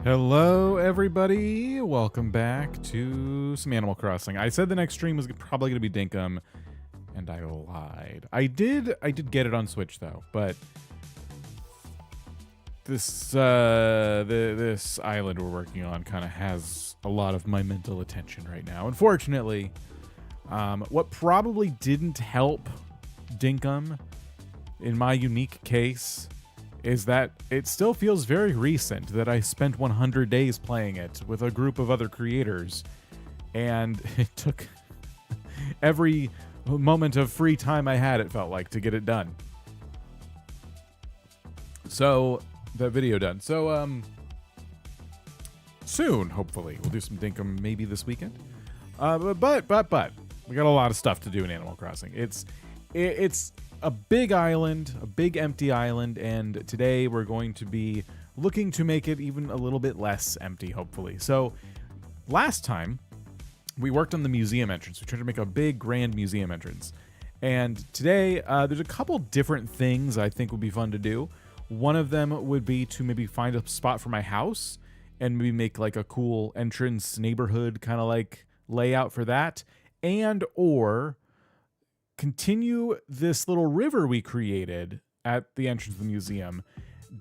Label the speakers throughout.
Speaker 1: Hello, everybody. Welcome back to some Animal Crossing. I said the next stream was probably going to be Dinkum, and I lied. I did get it on Switch though, but this this island we're working on kind of has a lot of my mental attention right now. Unfortunately, what probably didn't help Dinkum in my unique case is that it still feels very recent that I spent 100 days playing it with a group of other creators, and it took every moment of free time I had, it felt like, to get it done. So, that video done. So, soon, hopefully, we'll do some Dinkum maybe this weekend. But, we got a lot of stuff to do in Animal Crossing. It's a big island, a big empty island, and today we're going to be looking to make it even a little bit less empty, hopefully. So last time we worked on the museum entrance. We tried to make a big grand museum entrance. And today there's a couple different things I think would be fun to do. One of them would be to maybe find a spot for my house and maybe make like a cool entrance neighborhood kind of like layout for that, and or continue this little river we created at the entrance of the museum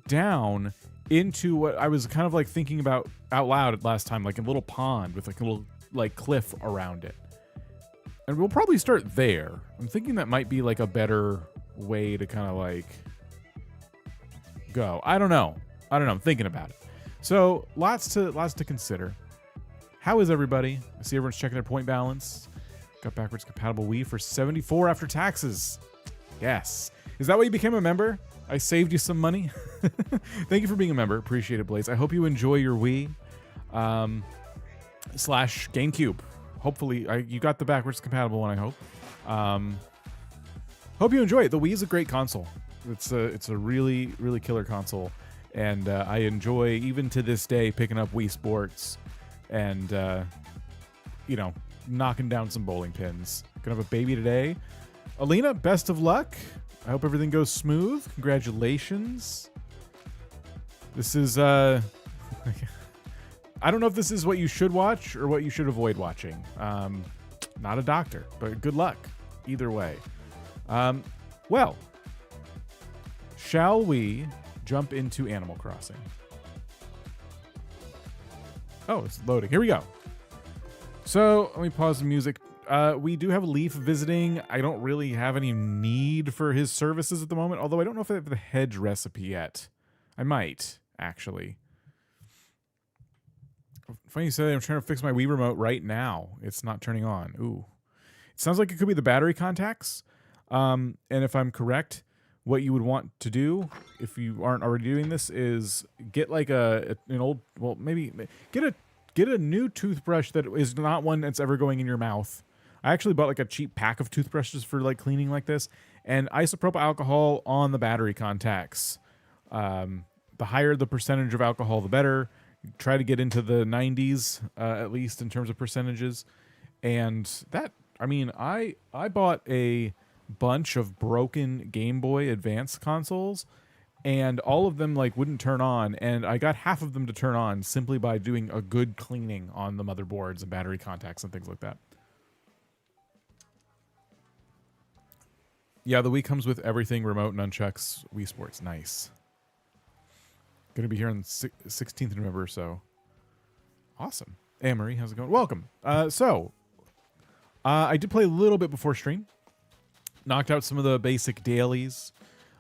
Speaker 1: down into what I was kind of like thinking about out loud last time, like a little pond with like a little like cliff around it. And we'll probably start there. I'm thinking that might be like a better way to kind of like go. I don't know. I'm thinking about it. So lots to consider. How is everybody? I see everyone's checking their point balance. Got backwards compatible Wii for 74 after taxes. Yes. Is that why you became a member? I saved you some money. Thank you for being a member. Appreciate it, Blaze. I hope you enjoy your Wii slash GameCube. Hopefully, you got the backwards compatible one, I hope. Hope you enjoy it. The Wii is a great console. It's a really, really killer console. And I enjoy, even to this day, picking up Wii Sports and, you know, knocking down some bowling pins. Gonna have a baby today. Alina, best of luck. I hope everything goes smooth. Congratulations. This is I don't know if this is what you should watch or what you should avoid watching. Not a doctor, but good luck either way. Well, shall we jump into Animal Crossing? Oh, it's loading. Here we go. So let me pause the music. We do have Leaf visiting. I don't really have any need for his services at the moment, although I don't know if I have the hedge recipe yet. I might, actually. Funny you say that. I'm trying to fix my Wii remote right now. It's not turning on. Ooh. It sounds like it could be the battery contacts. And if I'm correct, what you would want to do, if you aren't already doing this, is get like an old, well, maybe get a new toothbrush that is not one that's ever going in your mouth. I actually bought like a cheap pack of toothbrushes for like cleaning like this, and isopropyl alcohol on the battery contacts. The higher the percentage of alcohol, the better. Try to get into the 90s, at least in terms of percentages. And that, I mean, I bought a bunch of broken Game Boy Advance consoles, and all of them like wouldn't turn on, and I got half of them to turn on simply by doing a good cleaning on the motherboards and battery contacts and things like that. Yeah, the Wii comes with everything, remote, nunchucks, Wii Sports. Nice. Gonna be here on the 16th of November, so awesome. Hey, Marie, how's it going? Welcome. I did play a little bit before stream. Knocked out some of the basic dailies.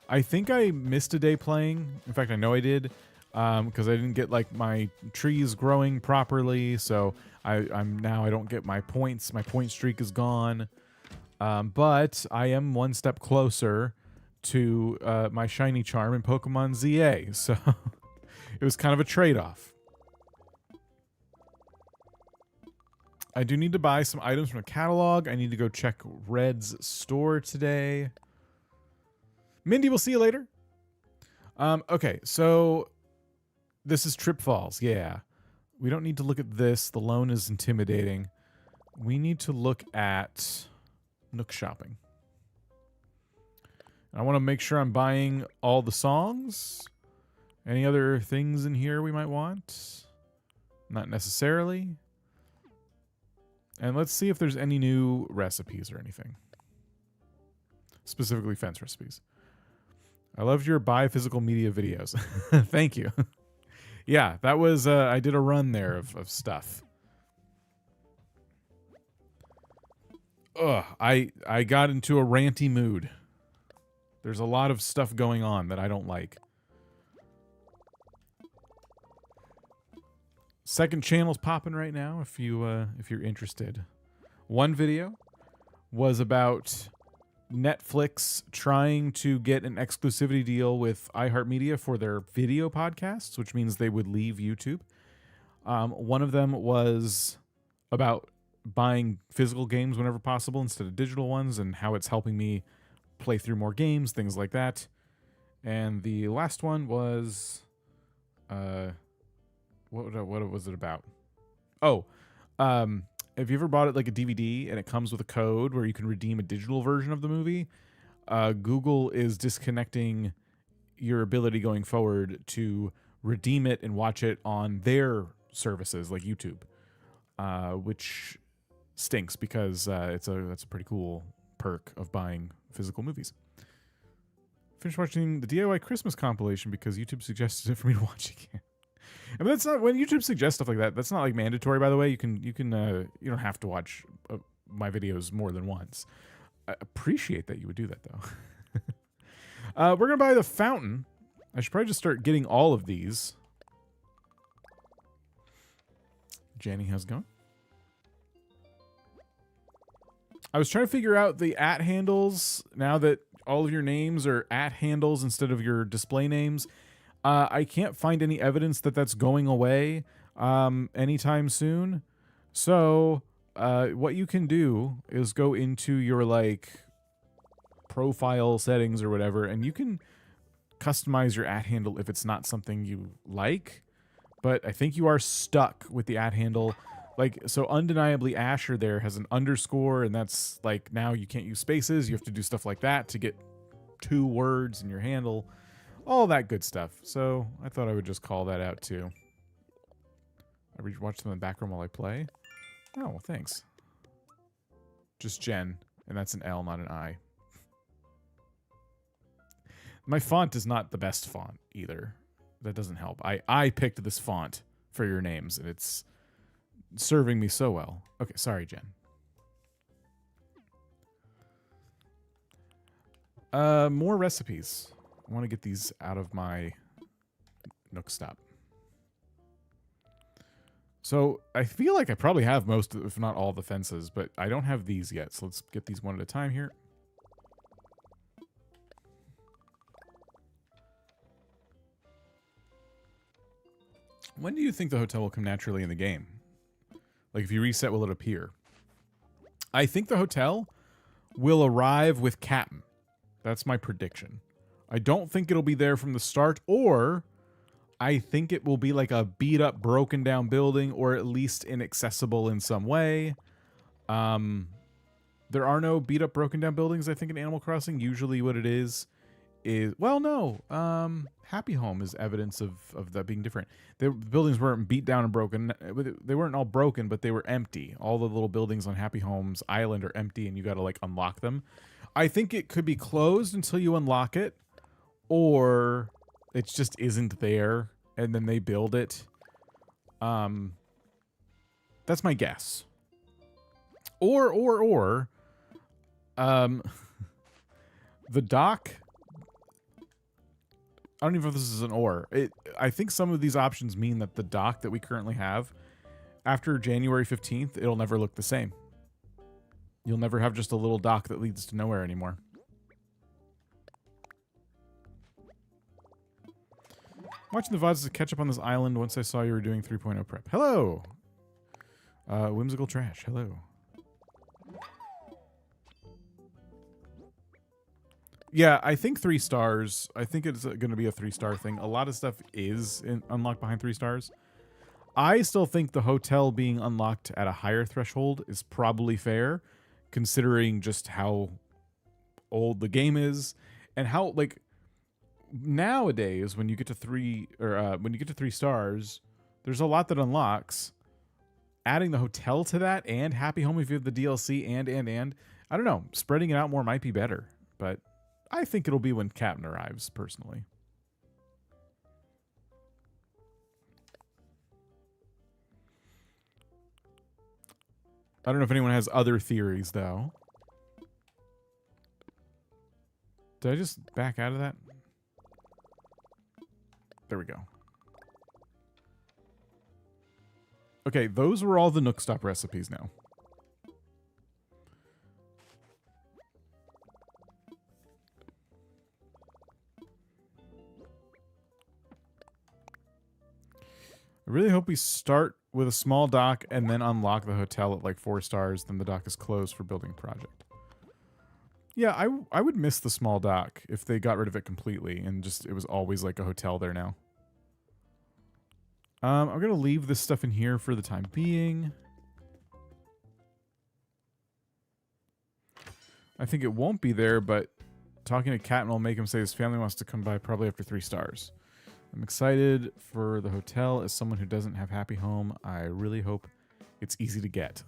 Speaker 1: I think I missed a day playing. In fact, I know I did, because I didn't get like my trees growing properly. So I don't get my points. My point streak is gone. But I am one step closer to my shiny charm in Pokemon ZA. So it was kind of a trade-off. I do need to buy some items from the catalog. I need to go check Red's store today. Mindy, we'll see you later. Okay, so this is Trip Falls. Yeah. We don't need to look at this. The loan is intimidating. We need to look at Nook shopping. I want to make sure I'm buying all the songs. Any other things in here we might want? Not necessarily. And let's see if there's any new recipes or anything. Specifically fence recipes. I loved your buy physical media videos. Thank you. Yeah, that was, I did a run there of stuff. Ugh, I got into a ranty mood. There's a lot of stuff going on that I don't like. Second channel's popping right now if you're interested. One video was about Netflix trying to get an exclusivity deal with iHeartMedia for their video podcasts, which means they would leave YouTube. One of them was about buying physical games whenever possible instead of digital ones, and how it's helping me play through more games, things like that. And the last one was what was it about? Oh, have you ever bought it like a DVD and it comes with a code where you can redeem a digital version of the movie? Google is disconnecting your ability going forward to redeem it and watch it on their services like YouTube, which stinks because that's a pretty cool perk of buying physical movies. Finished watching the DIY Christmas compilation because YouTube suggested it for me to watch again. I mean, that's not, when YouTube suggests stuff like that, that's not like mandatory, by the way. You don't have to watch my videos more than once. I appreciate that you would do that, though. We're going to buy the fountain. I should probably just start getting all of these. Jenny, how's it going? I was trying to figure out the @ handles now that all of your names are @ handles instead of your display names. I can't find any evidence that that's going away anytime soon. So what you can do is go into your like profile settings or whatever, and you can customize your @ handle if it's not something you like. But I think you are stuck with the @ handle. Like, so undeniably Asher there has an underscore, and that's like now you can't use spaces. You have to do stuff like that to get 2 words in your handle. All that good stuff. So I thought I would just call that out too. I watch them in the background while I play. Oh, well, thanks. Just Jen, and that's an L, not an I. My font is not the best font either. That doesn't help. I picked this font for your names, and it's serving me so well. Okay, sorry, Jen. More recipes. I want to get these out of my Nook stop. So I feel like I probably have most, if not all, the fences, but I don't have these yet. So let's get these one at a time here. When do you think the hotel will come naturally in the game? Like if you reset, will it appear? I think the hotel will arrive with Captain. That's my prediction. I don't think it'll be there from the start, or I think it will be like a beat up, broken down building, or at least inaccessible in some way. There are no beat up, broken down buildings, I think, in Animal Crossing. Usually what it is, well, no. Happy Home is evidence of that being different. The buildings weren't beat down and broken. They weren't all broken, but they were empty. All the little buildings on Happy Home's island are empty, and you got to like unlock them. I think it could be closed until you unlock it, or it just isn't there, and then they build it. That's my guess. Or the dock. I don't even know if this is an or. I think some of these options mean that the dock that we currently have, after January 15th, it'll never look the same. You'll never have just a little dock that leads to nowhere anymore. Watching the VODs to catch up on this island once I saw you were doing 3.0 prep. Hello! Whimsical Trash, hello. Yeah, I think 3 stars. I think it's going to be a 3-star thing. A lot of stuff is unlocked behind 3 stars. I still think the hotel being unlocked at a higher threshold is probably fair, considering just how old the game is and how, like, nowadays when you get to 3 stars, there's a lot that unlocks. Adding the hotel to that and Happy Home if you have the DLC and I don't know, spreading it out more might be better, but I think it'll be when Captain arrives, personally. I don't know if anyone has other theories, though. Did I just back out of that? There we go. Okay, those were all the Nook Stop recipes now. I really hope we start with a small dock and then unlock the hotel at like 4 stars, then the dock is closed for building project. Yeah, I would miss the small dock if they got rid of it completely and just it was always like a hotel there now. I'm going to leave this stuff in here for the time being. I think it won't be there, but talking to Captain will make him say his family wants to come by probably after 3 stars. I'm excited for the hotel. As someone who doesn't have Happy Home, I really hope it's easy to get.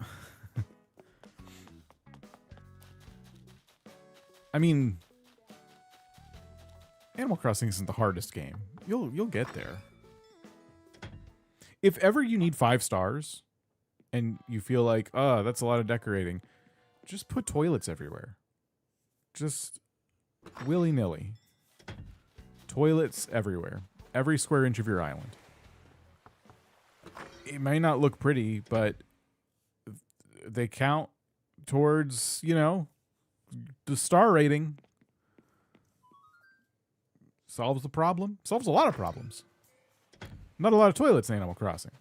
Speaker 1: I mean, Animal Crossing isn't the hardest game. You'll get there. If ever you need 5 stars and you feel like, oh, that's a lot of decorating, just put toilets everywhere. Just willy-nilly. Toilets everywhere. Every square inch of your island. It may not look pretty, but they count towards, you know, the star rating. Solves the problem. Solves a lot of problems. Not a lot of toilets in Animal Crossing.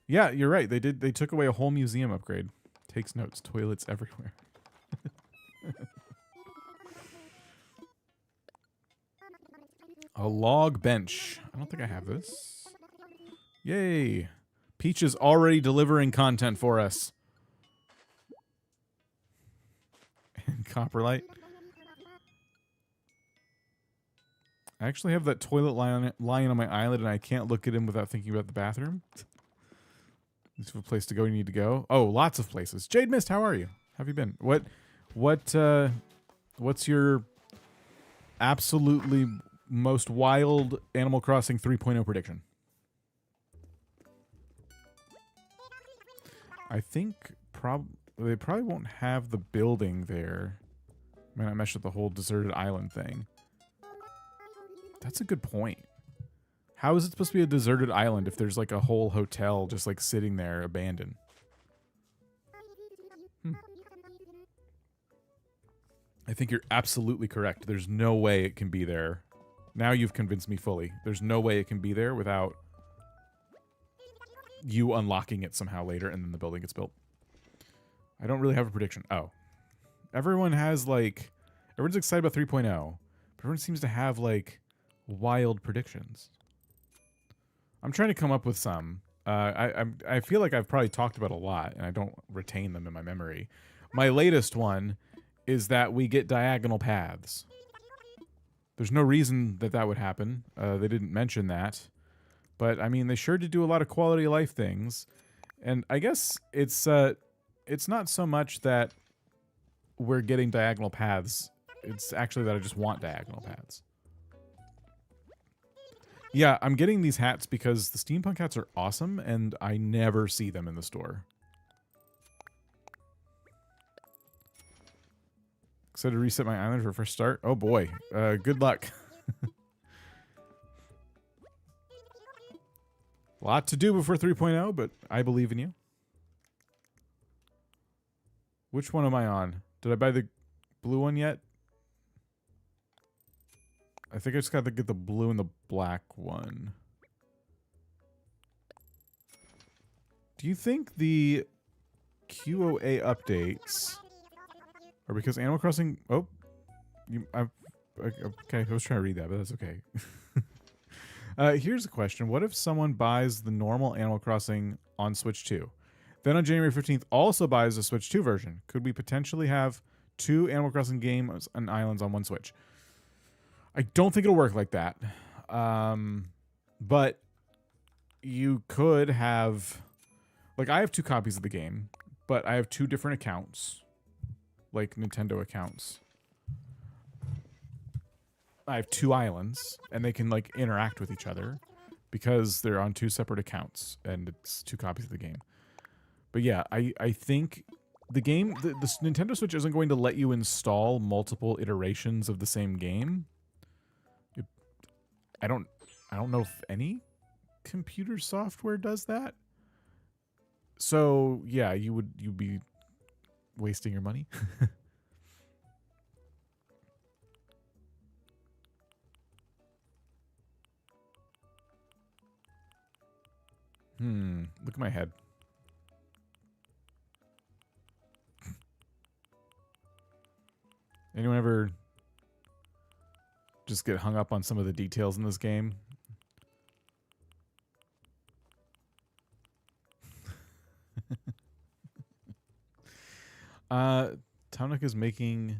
Speaker 1: Yeah, you're right. They took away a whole museum upgrade. Takes notes. Toilets everywhere. A log bench. I don't think I have this. Yay. Peach is already delivering content for us. And Copperlight. I actually have that toilet lying on my island, and I can't look at him without thinking about the bathroom. This is a place to go. You need to go. Oh, lots of places. Jade Mist, how are you? How have you been? What's your absolutely most wild Animal Crossing 3.0 prediction? I think they probably won't have the building there. Might not mesh with the whole deserted island thing. That's a good point. How is it supposed to be a deserted island if there's like a whole hotel just like sitting there abandoned? I think you're absolutely correct. There's no way it can be there. Now you've convinced me fully. There's no way it can be there without you unlocking it somehow later and then the building gets built. I don't really have a prediction. Oh. Everyone has like... Everyone's excited about 3.0. But everyone seems to have like wild predictions. I'm trying to come up with some. I feel like I've probably talked about a lot and I don't retain them in my memory. My latest one is that we get diagonal paths. There's no reason that that would happen. They didn't mention that. But, I mean, they sure did do a lot of quality of life things. And I guess it's not so much that we're getting diagonal paths. It's actually that I just want diagonal paths. Yeah, I'm getting these hats because the steampunk hats are awesome, and I never see them in the store. Excited to reset my island for a fresh start? Oh boy, good luck. Lot to do before 3.0, but I believe in you. Which one am I on? Did I buy the blue one yet? I think I just got to get the blue and the black one. Do you think the QOA updates are because Animal Crossing... Oh. Okay, I was trying to read that, but that's okay. Here's a question. What if someone buys the normal Animal Crossing on Switch 2? Then on January 15th also buys the Switch 2 version. Could we potentially have 2 Animal Crossing games and islands on one Switch? I don't think it'll work like that. But you could have... Like, I have 2 copies of the game, but I have 2 different accounts. Like, Nintendo accounts. I have 2 islands, and they can, like, interact with each other because they're on 2 separate accounts, and it's 2 copies of the game. But yeah, I think the game... The Nintendo Switch isn't going to let you install multiple iterations of the same game. I don't know if any computer software does that. So yeah, you'd be wasting your money. Look at my head. Anyone ever just get hung up on some of the details in this game? Tom Nook is making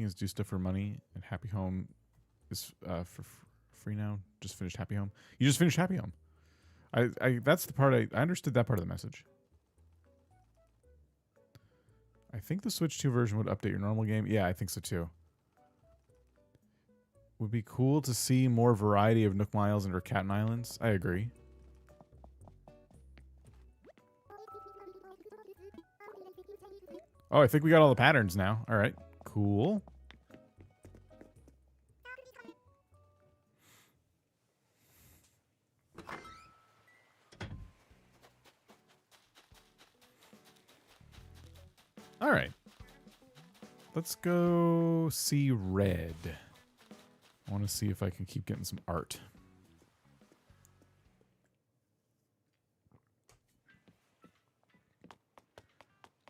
Speaker 1: us do stuff for money, and Happy Home is for free now. Just finished Happy Home. You just finished Happy Home. That's the part I understood that part of the message. I think the Switch 2 version would update your normal game. Yeah, I think so too. Would be cool to see more variety of Nook Miles and Rakatan Islands. I agree. Oh, I think we got all the patterns now. All right, cool. All right. Let's go see Red. I want to see if I can keep getting some art.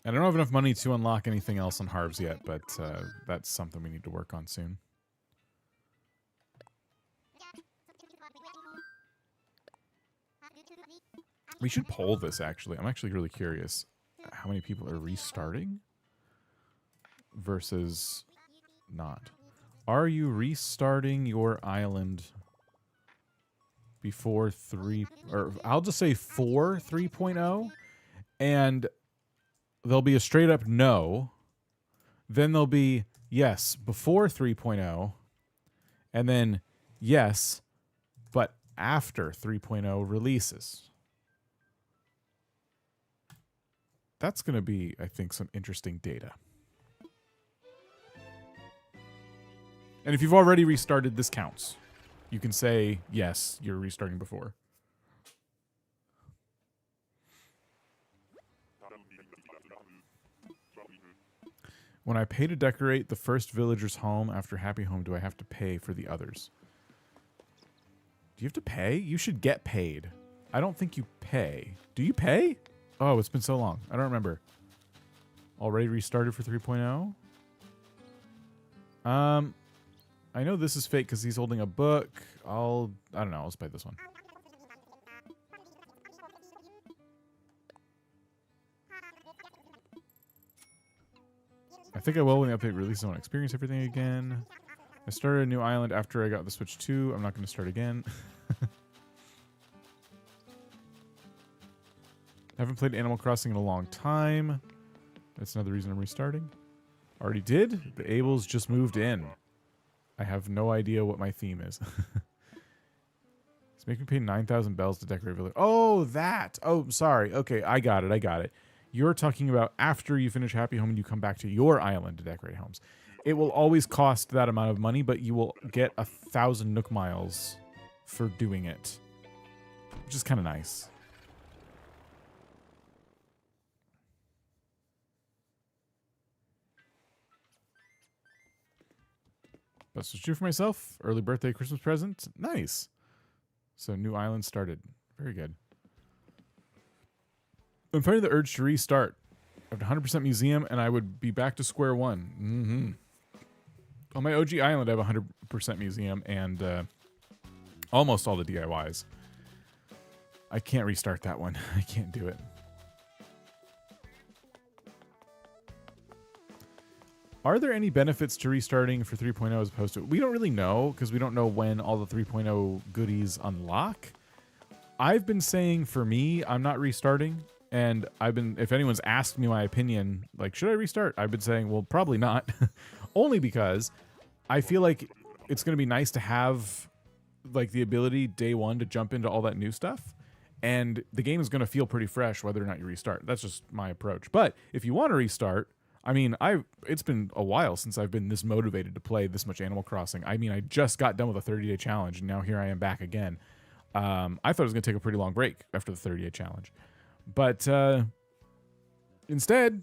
Speaker 1: I don't have enough money to unlock anything else on Harv's yet, but that's something we need to work on soon. We should poll this, actually. I'm actually really curious how many people are restarting versus not. Are you restarting your island before 3... Or I'll just say 4 3.0, and there'll be a straight up no. Then there'll be yes before 3.0, and then yes, but after 3.0 releases. That's going to be, I think, some interesting data. And if you've already restarted, this counts. You can say, yes, you're restarting before. When I pay to decorate the first villager's home after Happy Home, do I have to pay for the others? Do you have to pay? You should get paid. I don't think you pay. Do you pay? Oh, it's been so long. I don't remember. Already restarted for 3.0? I know this is fake because he's holding a book. I don't know. Let's play this one. I think I will when the update releases. I want to experience everything again. I started a new island after I got the Switch 2. I'm not going to start again. Haven't played Animal Crossing in a long time. That's another reason I'm restarting. Already did. The Ables just moved in. I have no idea what my theme is. It's making me pay 9,000 bells to decorate a village. Oh, that. Oh, sorry. Okay, I got it. I got it. You're talking about after you finish Happy Home and you come back to your island to decorate homes. It will always cost that amount of money, but you will get 1,000 Nook miles for doing it, which is kind of nice. Best was due for myself. Early birthday Christmas present. Nice. So new island started. Very good. I'm fighting the urge to restart. I have 100% museum, and I would be back to square one. Mm-hmm. On my OG island, I have 100% museum and almost all the DIYs. I can't restart that one. I can't do it. Are there any benefits to restarting for 3.0 as opposed to... We don't really know, because we don't know when all the 3.0 goodies unlock. I've been saying, for me, I'm not restarting. And I've been... If anyone's asked me my opinion, like, should I restart? I've been saying, well, probably not. Only because I feel like it's going to be nice to have, like, the ability day one to jump into all that new stuff. And the game is going to feel pretty fresh whether or not you restart. That's just my approach. But if you want to restart... I mean, it's been a while since I've been this motivated to play this much Animal Crossing. I mean, I just got done with a 30-day challenge, and now here I am back again. I thought I was going to take a pretty long break after the 30-day challenge. But instead,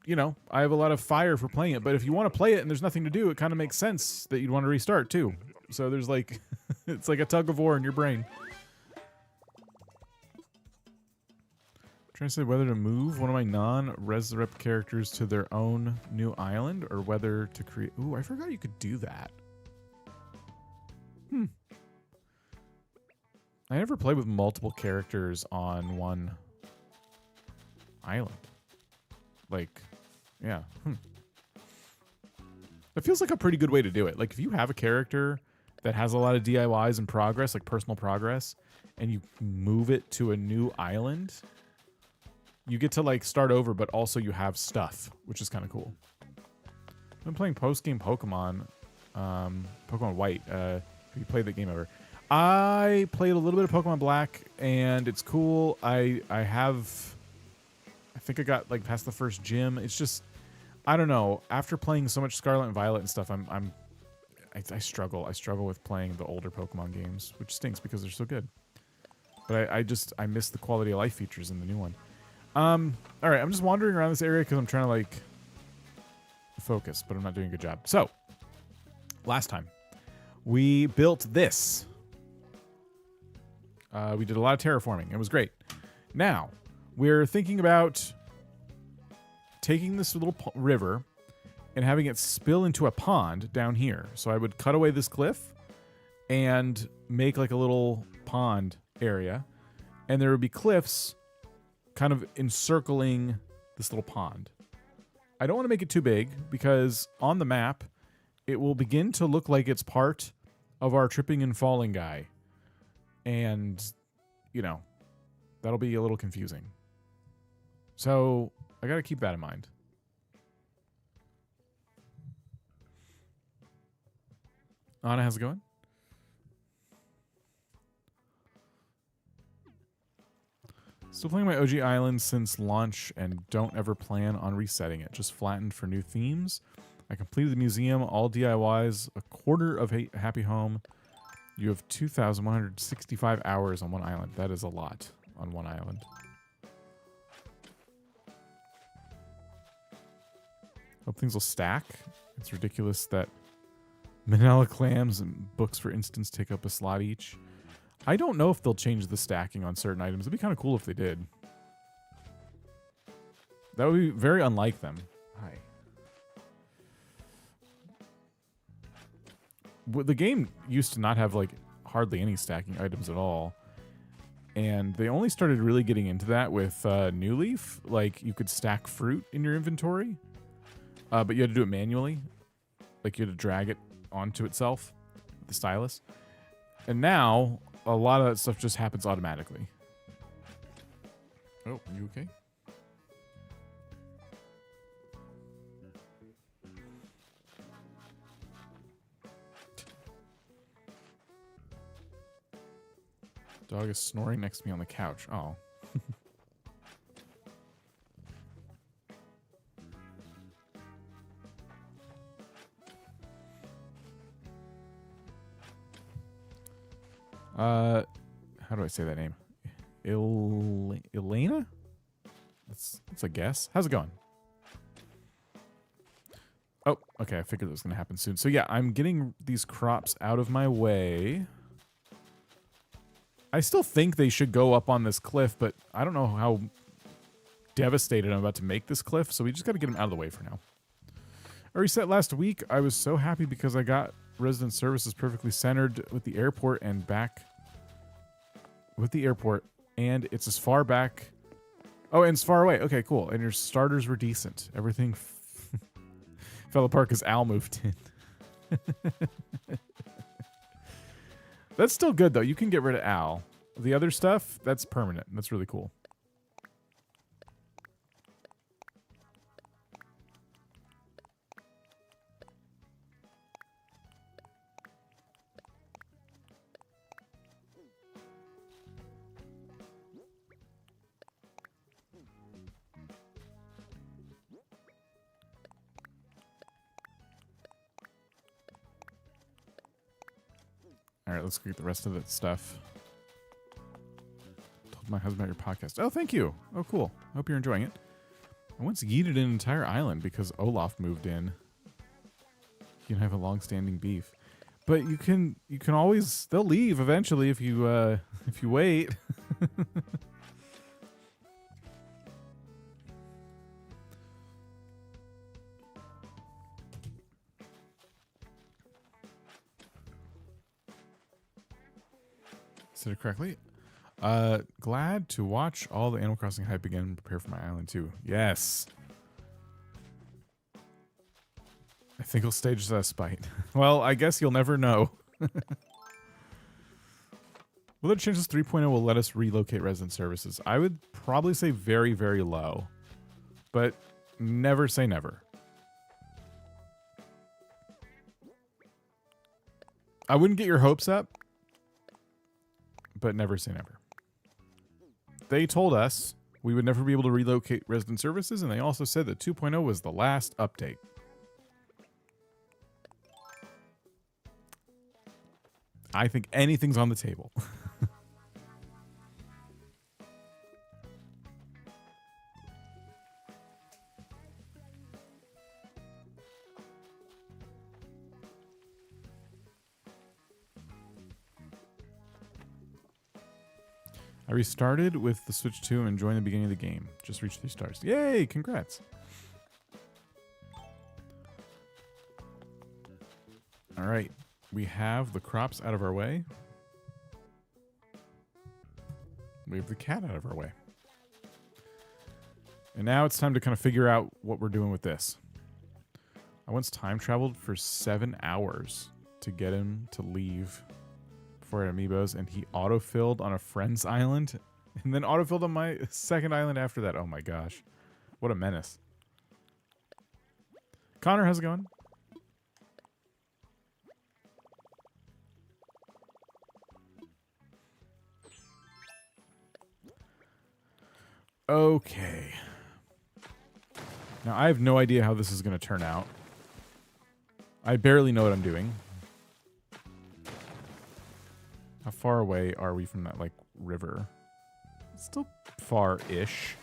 Speaker 1: you know, I have a lot of fire for playing it. But if you want to play it and there's nothing to do, it kind of makes sense that you'd want to restart, too. So there's like, it's like a tug of war in your brain. Trying to say whether to move one of my non-Resurrect characters to their own new island or whether to create... Ooh, I forgot you could do that. I never played with multiple characters on one island. Like, yeah. That feels like a pretty good way to do it. Like, if you have a character that has a lot of DIYs and progress, like personal progress, and you move it to a new island... You get to, like, start over, but also you have stuff, which is kind of cool. I've been playing post-game Pokemon. Pokemon White. Have you played that game ever? I played a little bit of Pokemon Black, and it's cool. I think I got, like, past the first gym. It's just, I don't know. After playing so much Scarlet and Violet and stuff, I struggle. I struggle with playing the older Pokemon games, which stinks because they're so good. But I miss the quality of life features in the new one. All right, I'm just wandering around this area because I'm trying to, like, focus, but I'm not doing a good job. So, last time, we built this. We did a lot of terraforming. It was great. Now, we're thinking about taking this little river and having it spill into a pond down here. So I would cut away this cliff and make, like, a little pond area. And there would be cliffs kind of encircling this little pond. I don't want to make it too big because on the map, it will begin to look like it's part of our tripping and falling guy. And, you know, that'll be a little confusing. So I got to keep that in mind. Anna, how's it going? Still playing my OG island since launch and don't ever plan on resetting it. Just flattened for new themes. I completed the museum, all DIYs, a quarter of a happy home. You have 2,165 hours on one island. That is a lot on one island. Hope things will stack. It's ridiculous that manila clams and books, for instance, take up a slot each. I don't know if they'll change the stacking on certain items. It'd be kind of cool if they did. That would be very unlike them. Hi. The game used to not have like hardly any stacking items at all. And they only started really getting into that with New Leaf. Like you could stack fruit in your inventory, but you had to do it manually. Like you had to drag it onto itself with the stylus. And now a lot of that stuff just happens automatically. Oh, are you okay? Dog is snoring next to me on the couch. Oh. How do I say that name? Elena? That's a guess. How's it going? Oh, okay. I figured it was going to happen soon. So yeah, I'm getting these crops out of my way. I still think they should go up on this cliff, but I don't know how devastated I'm about to make this cliff, so we just got to get them out of the way for now. I reset last week. I was so happy because I got resident services perfectly centered with the airport and back with the airport, and it's as far back. Oh, and it's far away. Okay, cool. And your starters were decent. Everything fell apart because Al moved in. That's still good, though. You can get rid of Al. The other stuff, that's permanent. That's really cool. All right, let's get the rest of that stuff. Told my husband about your podcast. Oh, thank you. Oh, cool. Hope you're enjoying it. I once yeeted an entire island because Olaf moved in. You can have a long-standing beef, but you can always, they'll leave eventually if you wait. Said it correctly. Glad to watch all the Animal Crossing hype again and prepare for my island too. Yes. I think he'll stage that spite. Well, I guess you'll never know. Whether changes 3.0 will let us relocate resident services. I would probably say very, very low. But never say never. I wouldn't get your hopes up. But never say never. They told us we would never be able to relocate resident services, and they also said that 2.0 was the last update. I think anything's on the table. I restarted with the Switch 2 and enjoying the beginning of the game. Just reached 3 stars. Yay! Congrats. All right. We have the crops out of our way. We have the cat out of our way. And now it's time to kind of figure out what we're doing with this. I once time traveled for 7 hours to get him to leave before I had amiibos, and he autofilled on a friend's island and then autofilled on my second island after that. Oh my gosh. What a menace. Connor, how's it going? Okay. Now, I have no idea how this is going to turn out. I barely know what I'm doing. How far away are we from that, like, river? Still far-ish.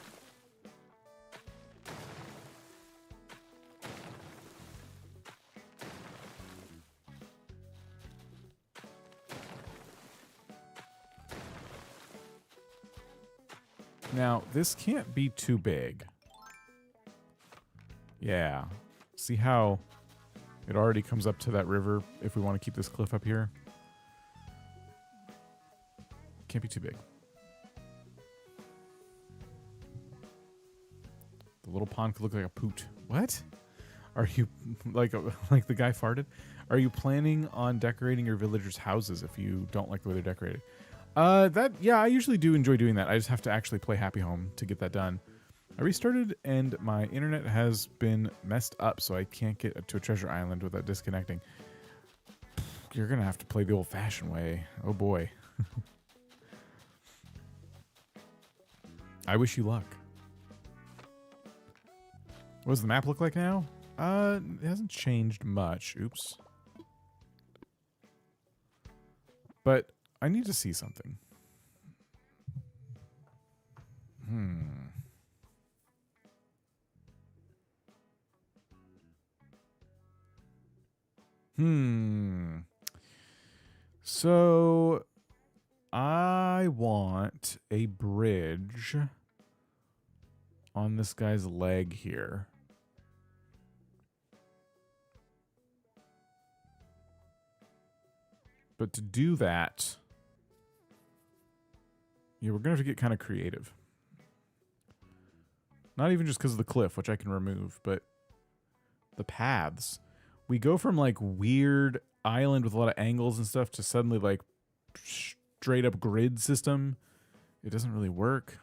Speaker 1: Now, this can't be too big. Yeah. See how it already comes up to that river if we want to keep this cliff up here? Can't be too big. The little pond could look like a poot. What? Are you like the guy farted? Are you planning on decorating your villagers' houses if you don't like the way they're decorated? Yeah, I usually do enjoy doing that. I just have to actually play Happy Home to get that done. I restarted and my internet has been messed up, so I can't get to a treasure island without disconnecting. You're gonna have to play the old-fashioned way. Oh boy. I wish you luck. What does the map look like now? It hasn't changed much. Oops. But I need to see something. So I want a bridge on this guy's leg here. But to do that, yeah, we're going to have to get kind of creative. Not even just because of the cliff, which I can remove, but the paths. We go from like weird island with a lot of angles and stuff to suddenly like straight up grid system. It doesn't really work.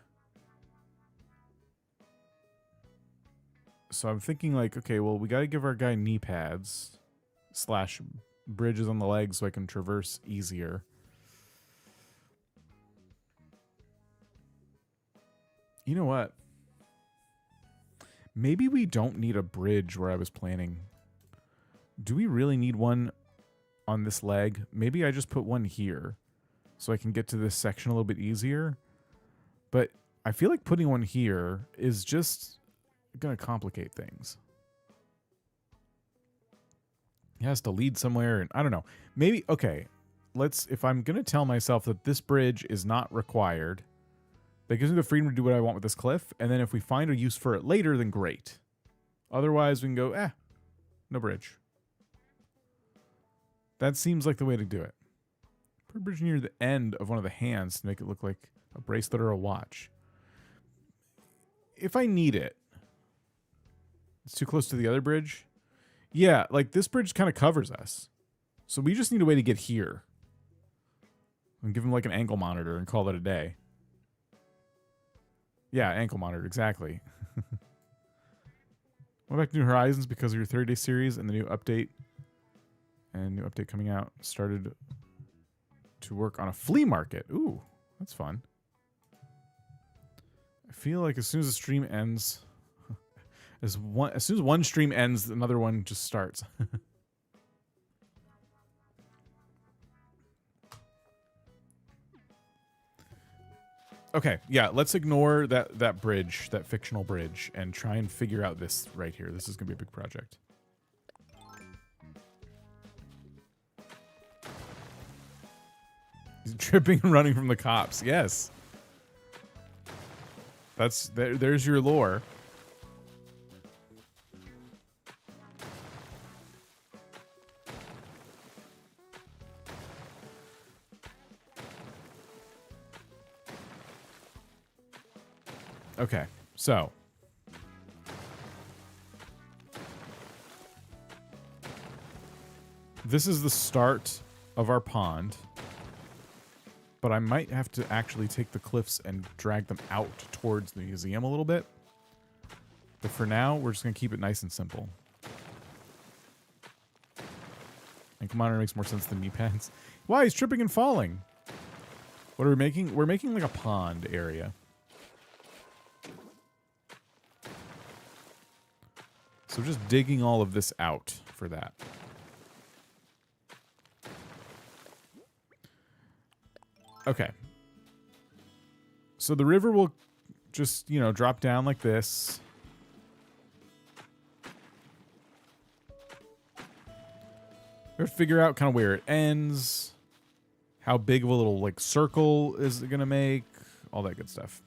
Speaker 1: So I'm thinking like, okay, well, we got to give our guy knee pads / bridges on the legs so I can traverse easier. You know what? Maybe we don't need a bridge where I was planning. Do we really need one on this leg? Maybe I just put one here so I can get to this section a little bit easier. But I feel like putting one here is just going to complicate things. He has to lead somewhere, and I don't know. Maybe, okay, if I'm going to tell myself that this bridge is not required, that gives me the freedom to do what I want with this cliff, and then if we find a use for it later, then great. Otherwise, we can go, no bridge. That seems like the way to do it. Put a bridge near the end of one of the hands to make it look like a bracelet or a watch. If I need it, it's too close to the other bridge. Yeah, like this bridge kind of covers us. So we just need a way to get here. And give him like an ankle monitor and call it a day. Yeah, ankle monitor, exactly. Went back to New Horizons because of your 30-day series and the new update. And new update coming out. Started to work on a flea market. Ooh, that's fun. I feel like as soon as the stream ends... As soon as one stream ends, another one just starts. Okay, yeah, let's ignore that bridge, that fictional bridge, and try and figure out this right here. This is going to be a big project. He's tripping and running from the cops. Yes. There's your lore. Okay, so this is the start of our pond, but I might have to actually take the cliffs and drag them out towards the museum a little bit. But for now, we're just going to keep it nice and simple. Ankle monitor makes more sense than knee pads. Why? He's tripping and falling. What are we making? We're making like a pond area. So just digging all of this out for that. Okay. So the river will just, you know, drop down like this. We have to figure out kind of where it ends. How big of a little, like, circle is it going to make? All that good stuff.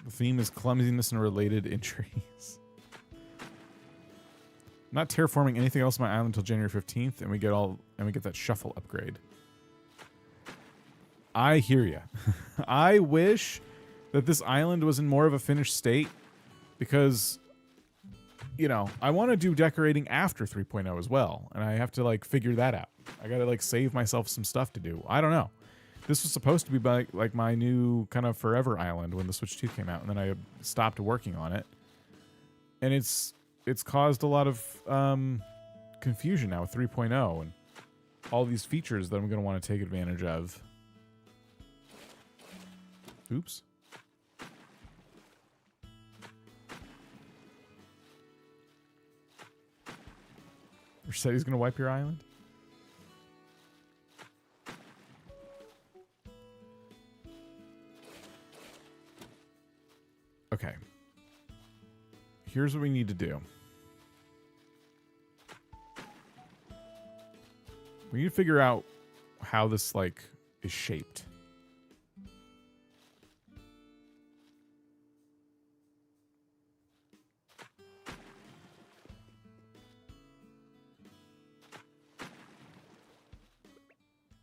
Speaker 1: The theme is clumsiness and related injuries. Not terraforming anything else on my island until January 15th, and we get that shuffle upgrade. I hear ya. I wish that this island was in more of a finished state, because, you know, I want to do decorating after 3.0 as well, and I have to, like, figure that out. I gotta, like, save myself some stuff to do. I don't know. This was supposed to be like my new kind of forever island when the Switch 2 came out, and then I stopped working on it. And it's caused a lot of confusion now with 3.0 and all these features that I'm going to want to take advantage of. Oops. You said he's going to wipe your island? Okay. Here's what we need to do. We need to figure out how this, like, is shaped.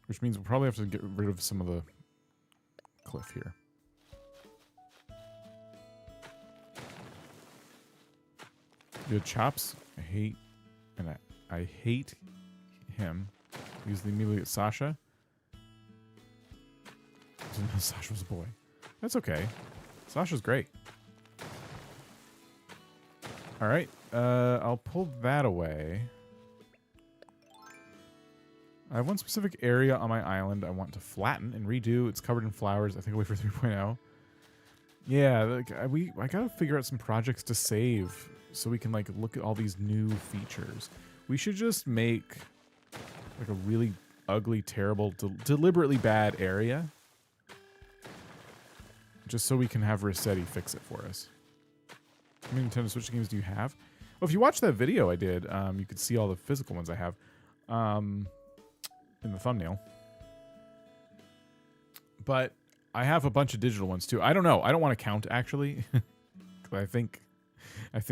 Speaker 1: Which means we'll probably have to get rid of some of the cliff here. Good chops. I hate him. He's the immediately at Sasha. I didn't know Sasha was a boy. That's okay. Sasha's great. All right. I'll pull that away. I have one specific area on my island I want to flatten and redo. It's covered in flowers. I think I'll wait for 3.0. Yeah, like, I gotta figure out some projects to save so we can, like, look at all these new features. We should just make, like, a really ugly, terrible, deliberately bad area, just so we can have Rossetti fix it for us. How many Nintendo Switch games do you have? Well, if you watch that video I did, you could see all the physical ones I have in the thumbnail. But I have a bunch of digital ones too. I don't know. I don't want to count, actually. I think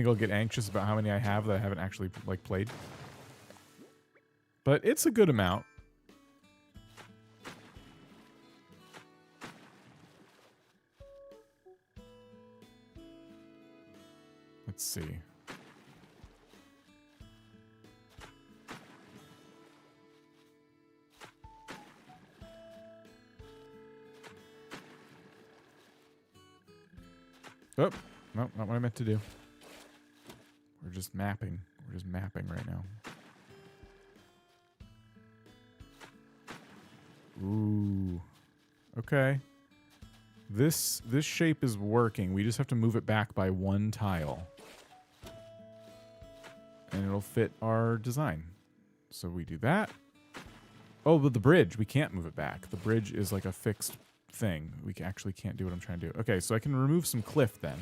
Speaker 1: I'll get anxious about how many I have that I haven't actually, like, played. But it's a good amount. Let's see. Oh, no, not what I meant to do. We're just mapping. We're just mapping right now. Ooh. Okay. This shape is working. We just have to move it back by one tile. And it'll fit our design. So we do that. Oh, but the bridge, we can't move it back. The bridge is like a fixed thing. We actually can't do what I'm trying to do. Okay, so I can remove some cliff then.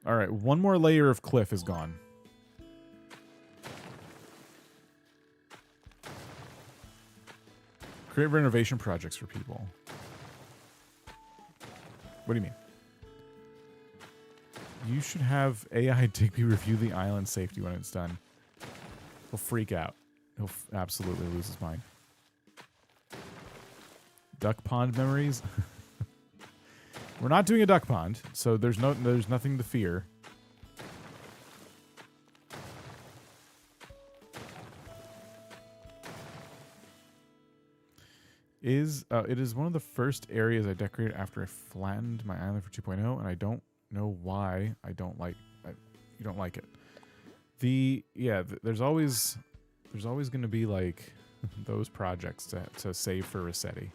Speaker 1: All right, one more layer of cliff is gone. Create renovation projects for people. What do you mean? You should have AI Digby review the island safety when it's done. He'll freak out. He'll absolutely lose his mind. Duck pond memories? We're not doing a duck pond, so there's nothing to fear. It is one of the first areas I decorated after I flattened my island for 2.0, and I don't know why you don't like it. There's always going to be, like, those projects to save for Rossetti.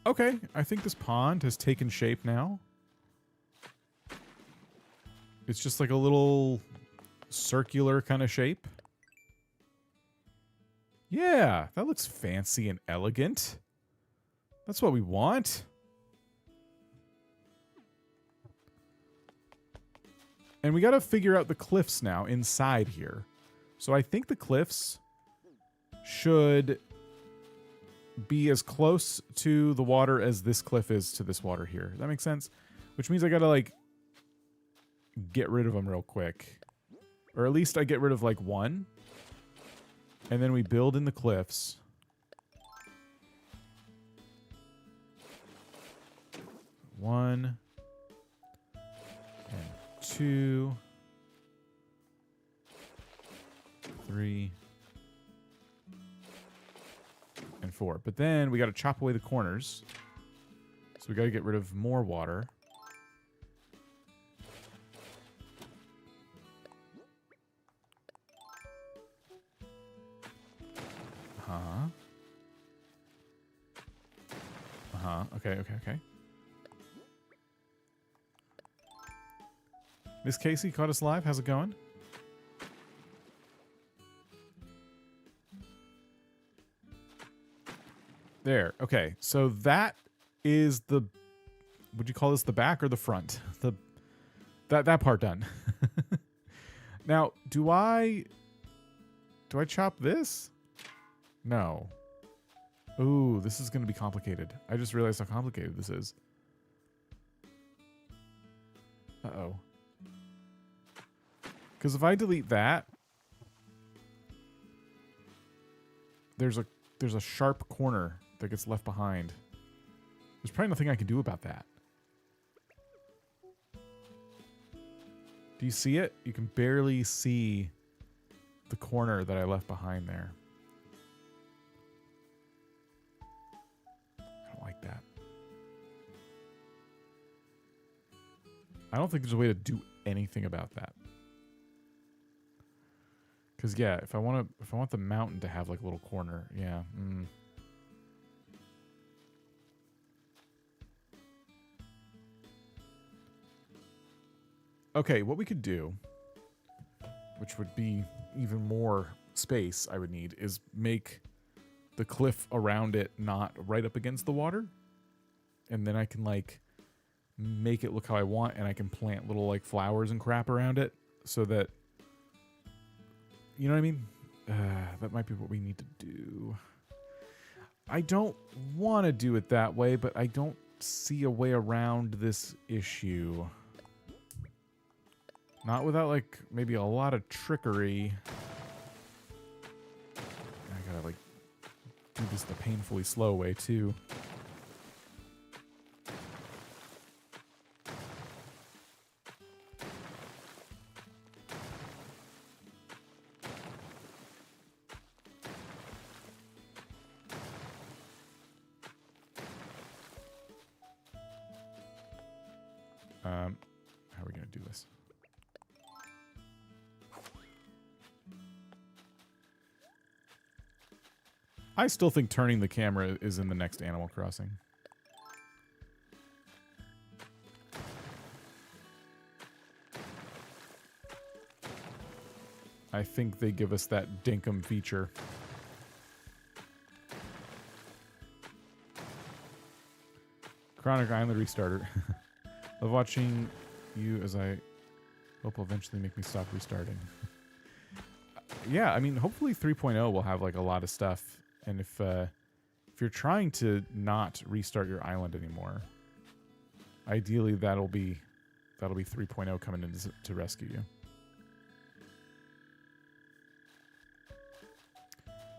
Speaker 1: Okay, I think this pond has taken shape now. It's just like a little circular kind of shape. Yeah, that looks fancy and elegant. That's what we want. And we got to figure out the cliffs now inside here. So I think the cliffs should be as close to the water as this cliff is to this water here. That makes sense? Which means I got to, like, get rid of them real quick. Or at least I get rid of, like, one. And then we build in the cliffs. One. And two. 3. And 4. But then we got to chop away the corners. So we got to get rid of more water. Okay. Miss Casey caught us live. How's it going? There. Okay. So that is the... Would you call this the back or the front? That part done. Now, do I chop this? No. Ooh, this is going to be complicated. I just realized how complicated this is. Uh-oh. Because if I delete that, there's a sharp corner that gets left behind. There's probably nothing I can do about that. Do you see it? You can barely see the corner that I left behind there. I don't like that. I don't think there's a way to do anything about that. Because yeah, if I want the mountain to have like a little corner, yeah. Okay, what we could do, which would be even more space I would need, is make the cliff around it not right up against the water. And then I can like make it look how I want, and I can plant little like flowers and crap around it so that, you know what I mean? That might be what we need to do. I don't want to do it that way, but I don't see a way around this issue. Not without, like, maybe a lot of trickery. I gotta, like, do this the painfully slow way, too. How are we gonna do this? I still think turning the camera is in the next Animal Crossing. I think they give us that dinkum feature. Chronic Island Restarter. Love watching you as I hope will eventually make me stop restarting. Yeah, I mean, hopefully 3.0 will have like a lot of stuff. And if you're trying to not restart your island anymore, ideally that'll be 3.0 coming in to rescue you.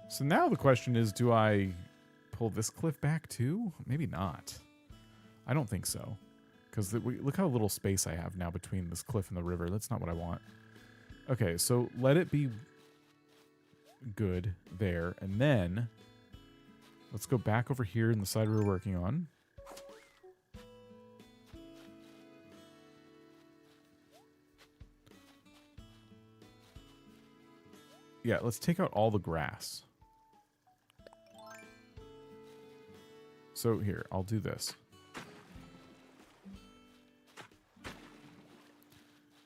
Speaker 1: So now the question is, do I pull this cliff back too? Maybe not. I don't think so. Because look how little space I have now between this cliff and the river. That's not what I want. Okay, so let it be good there. And then let's go back over here in the side we're working on. Yeah, let's take out all the grass. So here, I'll do this.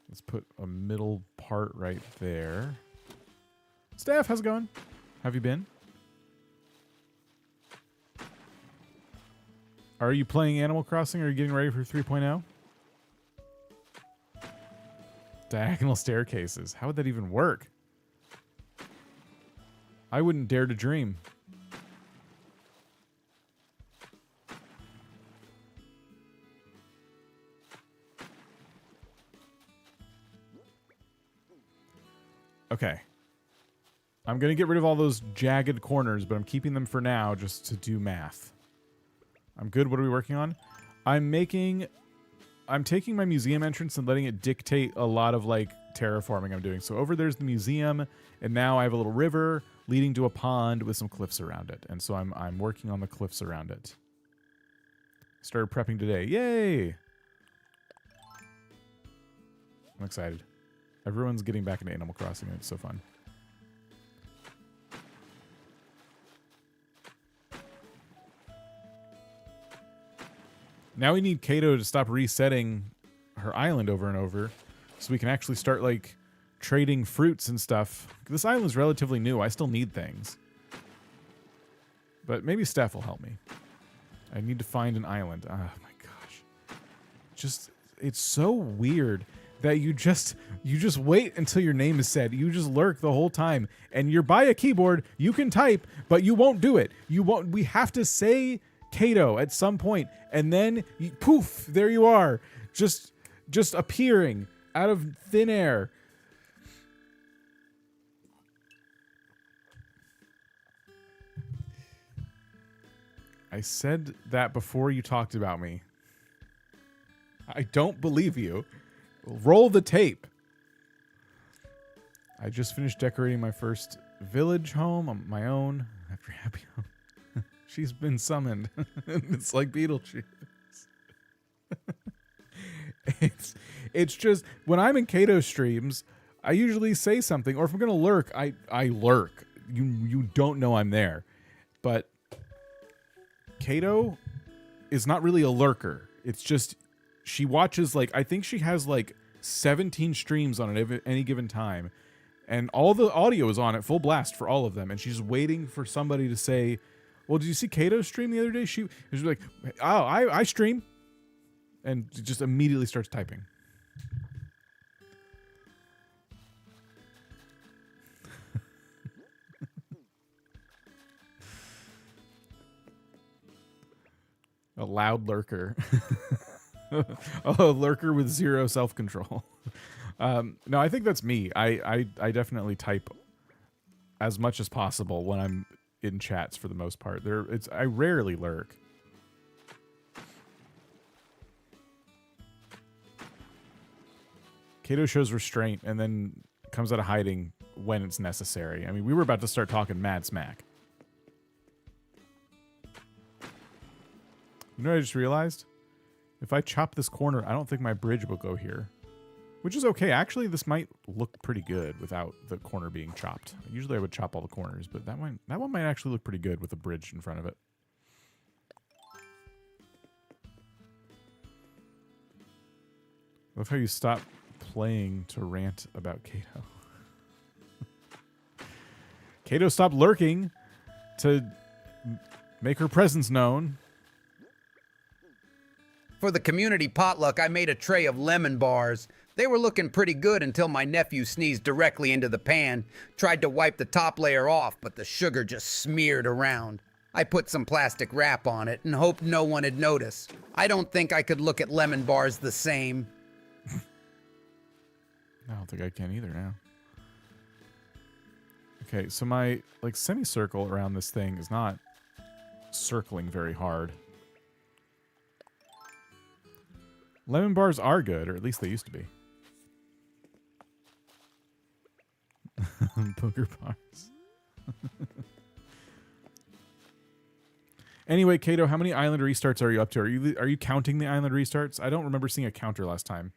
Speaker 1: Let's put a middle part right there. Steph, how's it going? Have you been? Are you playing Animal Crossing? Or are you getting ready for 3.0? Diagonal staircases. How would that even work? I wouldn't dare to dream. Okay. I'm going to get rid of all those jagged corners, but I'm keeping them for now just to do math. I'm good. What are we working on? I'm taking my museum entrance and letting it dictate a lot of like terraforming I'm doing. So over there's the museum, and now I have a little river leading to a pond with some cliffs around it. And so I'm working on the cliffs around it. Started prepping today. Yay! I'm excited. Everyone's getting back into Animal Crossing, and it's so fun. Now we need Kato to stop resetting her island over and over so we can actually start, like, trading fruits and stuff. This island's relatively new. I still need things. But maybe Steph will help me. I need to find an island. Oh, my gosh. Just, it's so weird that you just wait until your name is said. You just lurk the whole time. And you're by a keyboard. You can type, but you won't do it. You won't. We have to say Kato at some point, and then poof, there you are, just appearing out of thin air. I said that before you talked about me. I don't believe you. Roll the tape. I just finished decorating my first village home on my own after Happy Home. She's been summoned. It's like Beetlejuice. It's just, when I'm in Kato streams, I usually say something, or if I'm going to lurk, I lurk. You don't know I'm there. But Kato is not really a lurker. It's just, she watches, like, I think she has like 17 streams on any given time. And all the audio is on at full blast for all of them. And she's waiting for somebody to say, well, did you see Kato stream the other day? She was like, oh, I stream. And just immediately starts typing. A loud lurker. A lurker with zero self-control. No, I think that's me. I definitely type as much as possible when I'm in chats for the most part. I rarely lurk. Kato shows restraint and then comes out of hiding when it's necessary. I mean, we were about to start talking mad smack. You know what I just realized? If I chop this corner, I don't think my bridge will go here. Which is okay. Actually, this might look pretty good without the corner being chopped. Usually I would chop all the corners, but that one might actually look pretty good with a bridge in front of it. I love how you stop playing to rant about Kato. Kato stopped lurking to make her presence known.
Speaker 2: For the community potluck, I made a tray of lemon bars. They were looking pretty good until my nephew sneezed directly into the pan. Tried to wipe the top layer off, but the sugar just smeared around. I put some plastic wrap on it and hoped no one would notice. I don't think I could look at lemon bars the same.
Speaker 1: I don't think I can either now. Okay, so my semicircle around this thing is not circling very hard. Lemon bars are good, or at least they used to be. Booger bars. Anyway, Kato, how many island restarts are you up to? Are you counting the island restarts? I don't remember seeing a counter last time.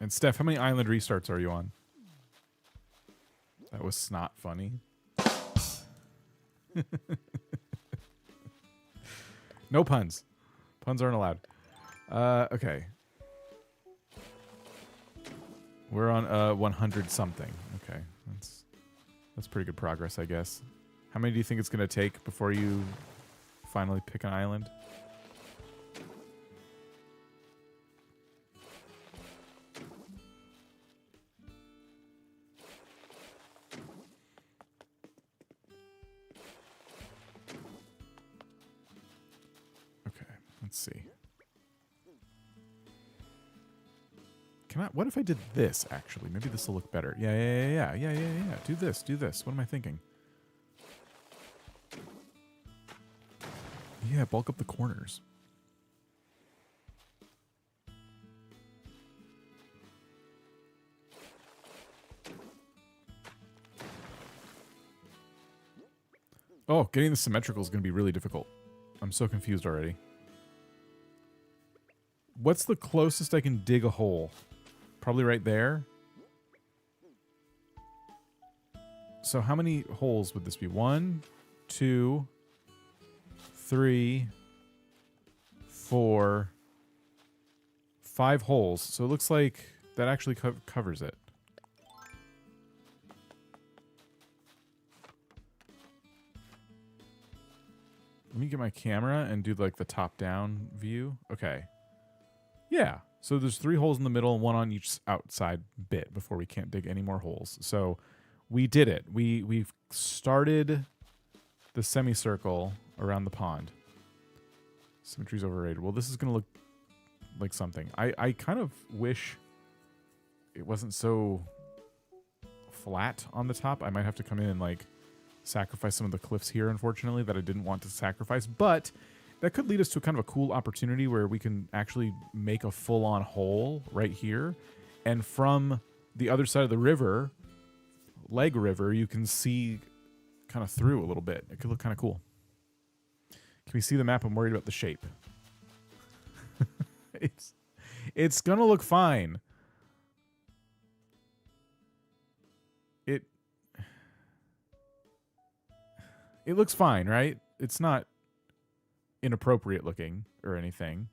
Speaker 1: And Steph, how many island restarts are you on? That was not funny. No puns. Puns aren't allowed. Okay. We're on 100 something. Okay. That's pretty good progress, I guess. How many do you think it's going to take before you finally pick an island? Okay, let's see. What if I did this, actually? Maybe this will look better. Yeah. Do this. What am I thinking? Yeah, bulk up the corners. Oh, getting the symmetrical is going to be really difficult. I'm so confused already. What's the closest I can dig a hole? Probably right there. So how many holes would this be? 1, 2, 3, 4, 5 holes. So it looks like that actually covers it. Let me get my camera and do like the top-down view. Okay. Yeah. So there's 3 holes in the middle and 1 on each outside bit before we can't dig any more holes. So we did it. We've started the semicircle around the pond. Symmetry's overrated. Well, this is going to look like something. I kind of wish it wasn't so flat on the top. I might have to come in and like sacrifice some of the cliffs here, unfortunately, that I didn't want to sacrifice. But that could lead us to kind of a cool opportunity where we can actually make a full-on hole right here. And from the other side of the river, Leg River, you can see kind of through a little bit. It could look kind of cool. Can we see the map? I'm worried about the shape. It's going to look fine. It looks fine, right? It's not inappropriate looking or anything.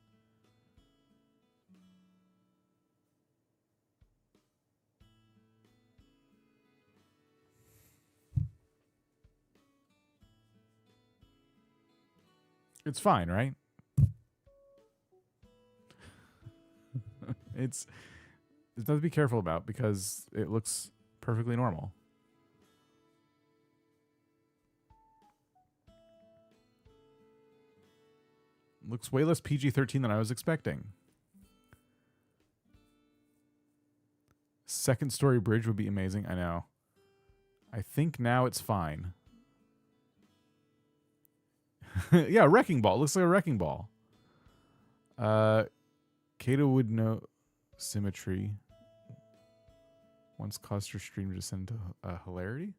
Speaker 1: It's fine, right? It's something to be careful about because it looks perfectly normal. Looks way less PG-13 than I was expecting. Second story bridge would be amazing. I know. I think now it's fine. Yeah, wrecking ball. Looks like a wrecking ball. Kato would know symmetry. Once caused her stream to descend to hilarity.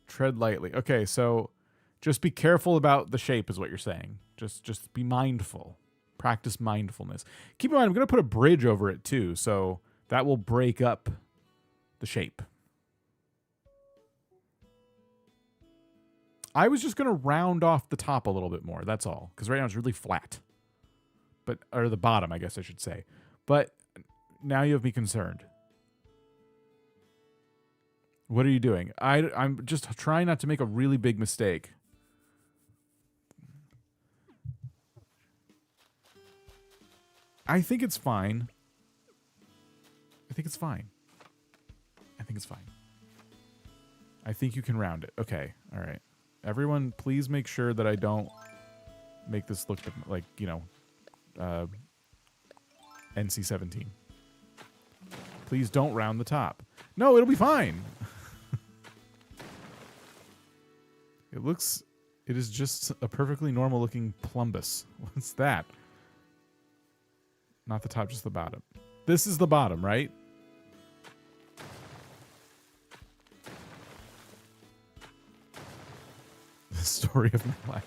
Speaker 1: Tread lightly. Okay, so just be careful about the shape is what you're saying. Just be mindful. Practice mindfulness. Keep in mind, I'm going to put a bridge over it too, so that will break up the shape. I was just going to round off the top a little bit more. That's all. Because right now it's really flat. Or the bottom, I guess I should say. But now you have me concerned. What are you doing? I'm just trying not to make a really big mistake. I think it's fine. I think it's fine. I think it's fine. I think you can round it. Okay. All right. Everyone, please make sure that I don't make this look like, you know, NC-17. Please don't round the top. No, it'll be fine. It is just a perfectly normal looking plumbus. What's that? Not the top, just the bottom. This is the bottom, right? The story of my life.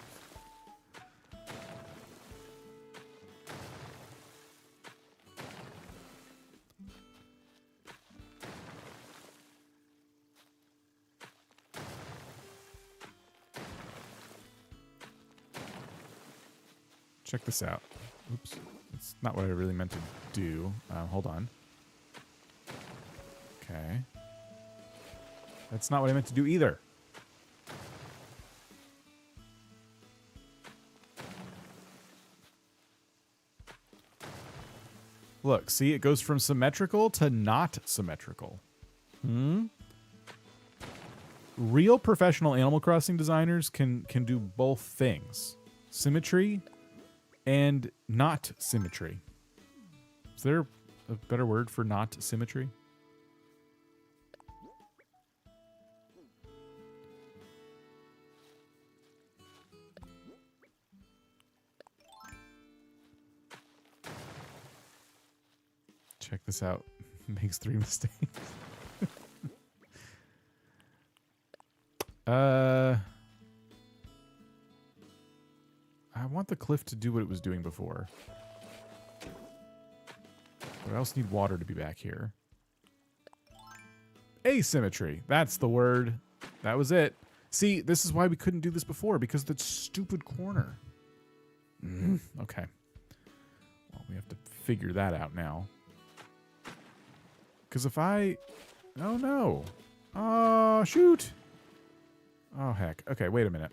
Speaker 1: check this out. Oops. That's not what I really meant to do. Hold on. Okay. That's not what I meant to do either. Look, see, it goes from symmetrical to not symmetrical. Real professional Animal Crossing designers can do both things. Symmetry and not symmetry. Is there a better word for not symmetry? Check this out. Makes 3 mistakes. I want the cliff to do what it was doing before. But I also need water to be back here. Asymmetry. That's the word. That was it. See, this is why we couldn't do this before, because of that stupid corner. Okay. Well, we have to figure that out now. Because if I... Oh, no. Oh, shoot. Oh, heck. Okay, wait a minute.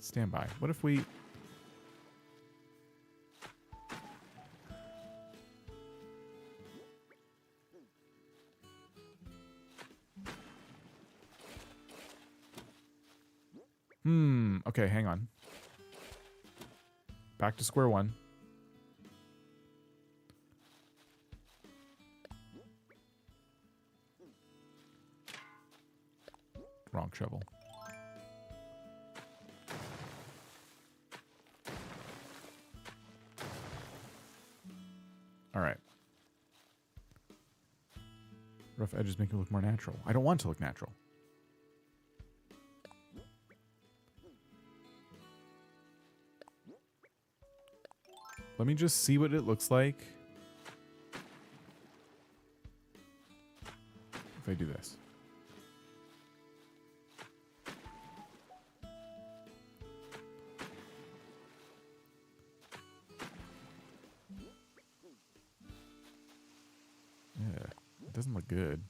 Speaker 1: Stand by. What if we... Okay, hang on. Back to square one. Wrong shovel. All right. Rough edges make it look more natural. I don't want to look natural. Let me just see what it looks like if I do this. Yeah, it doesn't look good.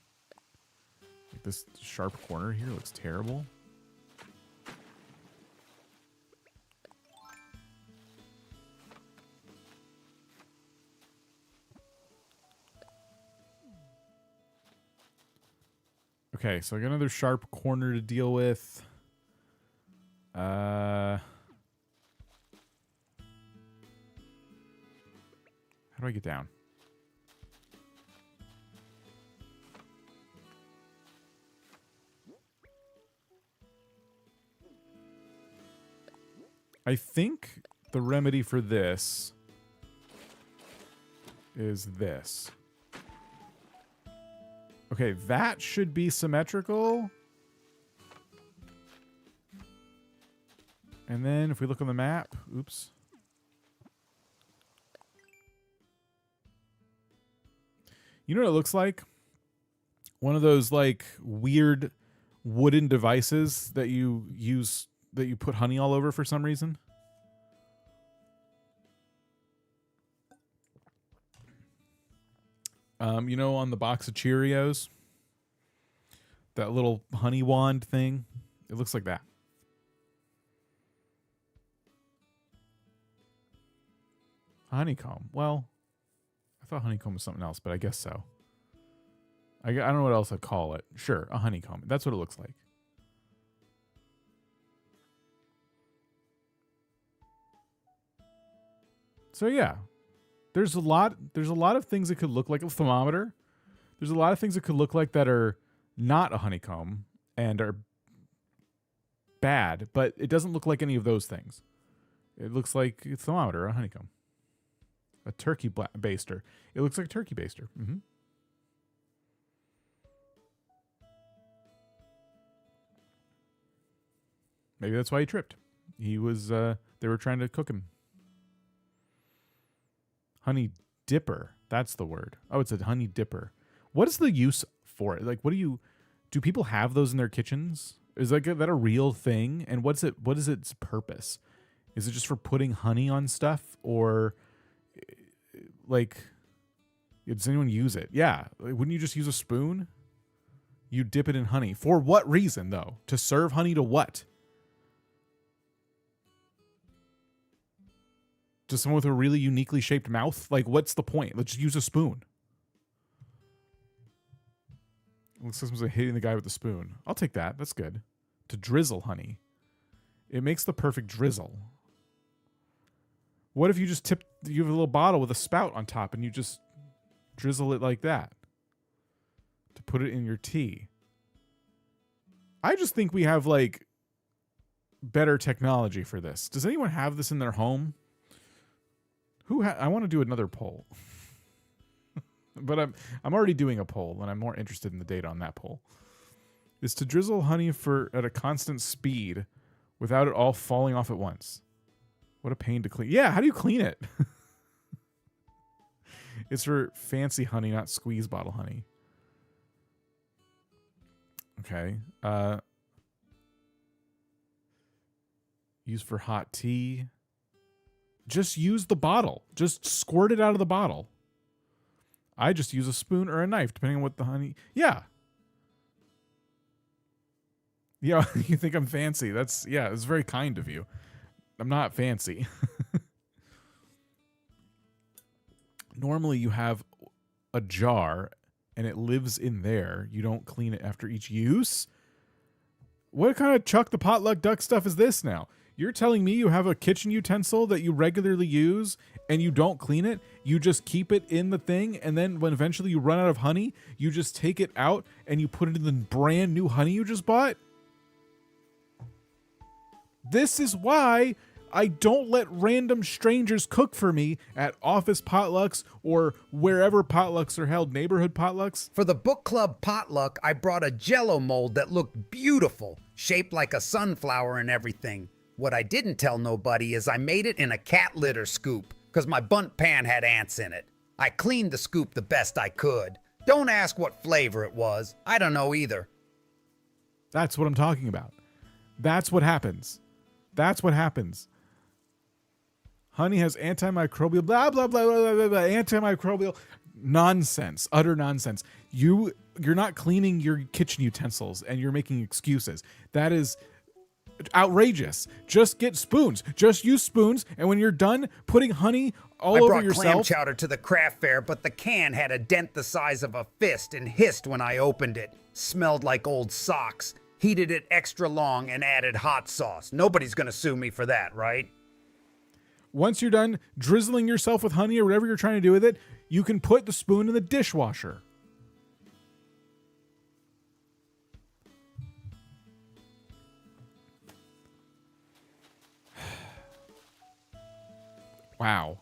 Speaker 1: Like this sharp corner here looks terrible. Okay, so I got another sharp corner to deal with. How do I get down? I think the remedy for this is this. Okay, that should be symmetrical. And then if we look on the map, oops. You know what it looks like? One of those like weird wooden devices that you use, that you put honey all over for some reason. You know, on the box of Cheerios, that little honey wand thing, it looks like that. Honeycomb. Well, I thought honeycomb was something else, but I guess so. I don't know what else I'd call it. Sure, a honeycomb. That's what it looks like. So yeah. There's a lot of things that could look like a thermometer. There's a lot of things that could look like that are not a honeycomb and are bad, but it doesn't look like any of those things. It looks like a thermometer, a honeycomb. A turkey baster. It looks like a turkey baster. Mm-hmm. Maybe that's why he tripped. He was, they were trying to cook him. Honey dipper. That's the word. Oh, it's a honey dipper. What is the use for it? Like, do people have those in their kitchens? Is that a real thing? And what is its purpose? Is it just for putting honey on stuff, or like, does anyone use it? Yeah. Wouldn't you just use a spoon? You dip it in honey. For what reason, though? To serve honey to what? To someone with a really uniquely shaped mouth? Like, what's the point? Let's just use a spoon. Looks like someone's hitting the guy with the spoon. I'll take that. That's good. To drizzle honey. It makes the perfect drizzle. What if you just you have a little bottle with a spout on top and you just drizzle it like that to put it in your tea? I just think we have like better technology for this. Does anyone have this in their home? I want to do another poll. But I'm already doing a poll and I'm more interested in the data on that poll. Is to drizzle honey at a constant speed without it all falling off at once. What a pain to clean. Yeah, how do you clean it? It's for fancy honey, not squeeze bottle honey. Okay. Use for hot tea. Just use the bottle. Just squirt it out of the bottle. I just use a spoon or a knife, depending on what the honey... Yeah. Yeah, you think I'm fancy. It's very kind of you. I'm not fancy. Normally you have a jar and it lives in there. You don't clean it after each use. What kind of Chuck the Potluck Duck stuff is this now? You're telling me you have a kitchen utensil that you regularly use and you don't clean it? You just keep it in the thing, and then when eventually you run out of honey, you just take it out and you put it in the brand new honey you just bought? This is why I don't let random strangers cook for me at office potlucks or wherever potlucks are held, neighborhood potlucks.
Speaker 2: For the book club potluck, I brought a Jell-O mold that looked beautiful, shaped like a sunflower and everything. What I didn't tell nobody is I made it in a cat litter scoop because my bunt pan had ants in it. I cleaned the scoop the best I could. Don't ask what flavor it was. I don't know either.
Speaker 1: That's what I'm talking about. That's what happens. That's what happens. Honey has antimicrobial, blah, blah, blah, blah, blah, blah, antimicrobial. Nonsense. Utter nonsense. You're not cleaning your kitchen utensils and you're making excuses. That is outrageous. Just get spoons. Just use spoons, and when you're done putting honey all over yourself...
Speaker 2: I brought clam chowder to the craft fair, but the can had a dent the size of a fist and hissed when I opened it. Smelled like old socks. Heated it extra long and added hot sauce. Nobody's gonna sue me for that, right?
Speaker 1: Once you're done drizzling yourself with honey or whatever you're trying to do with it, you can put the spoon in the dishwasher. Wow.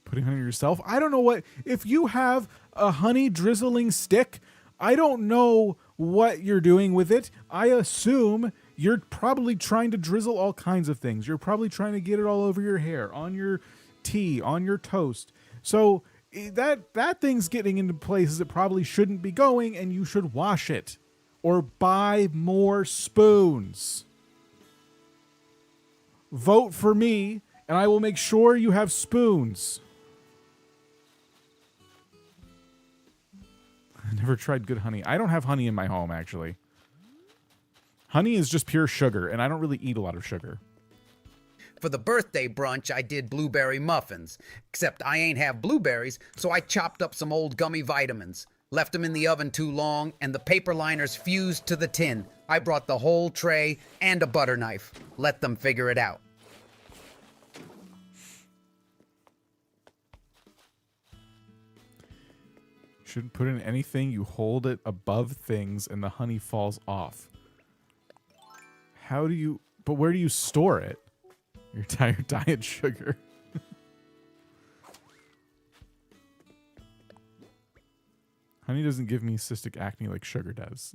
Speaker 1: Putting honey yourself? I don't know what... If you have a honey drizzling stick, I don't know what you're doing with it. I assume you're probably trying to drizzle all kinds of things. You're probably trying to get it all over your hair, on your tea, on your toast. So that thing's getting into places it probably shouldn't be going, and you should wash it. Or buy more spoons. Vote for me, and I will make sure you have spoons. I never tried good honey. I don't have honey in my home, actually. Honey is just pure sugar, and I don't really eat a lot of sugar.
Speaker 2: For the birthday brunch, I did blueberry muffins. Except I ain't have blueberries, so I chopped up some old gummy vitamins. Left them in the oven too long, and the paper liners fused to the tin. I brought the whole tray and a butter knife. Let them figure it out.
Speaker 1: Shouldn't put in anything. You hold it above things and the honey falls off. How do you... But where do you store it? Your entire diet sugar. Honey doesn't give me cystic acne like sugar does.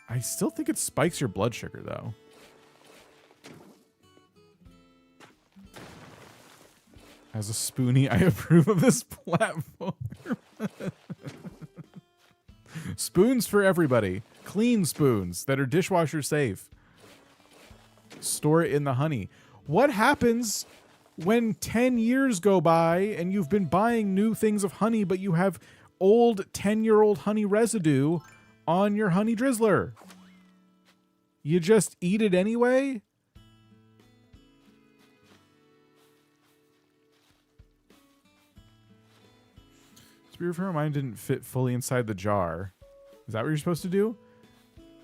Speaker 1: I still think it spikes your blood sugar, though. As a spoonie, I approve of this platform. Spoons for everybody. Clean spoons that are dishwasher safe. store it in the honey. What happens when 10 years go by and you've been buying new things of honey, but you have old 10-year-old honey residue on your honey drizzler? You just eat it anyway? Spirit of mine didn't fit fully inside the jar. Is that what you're supposed to do?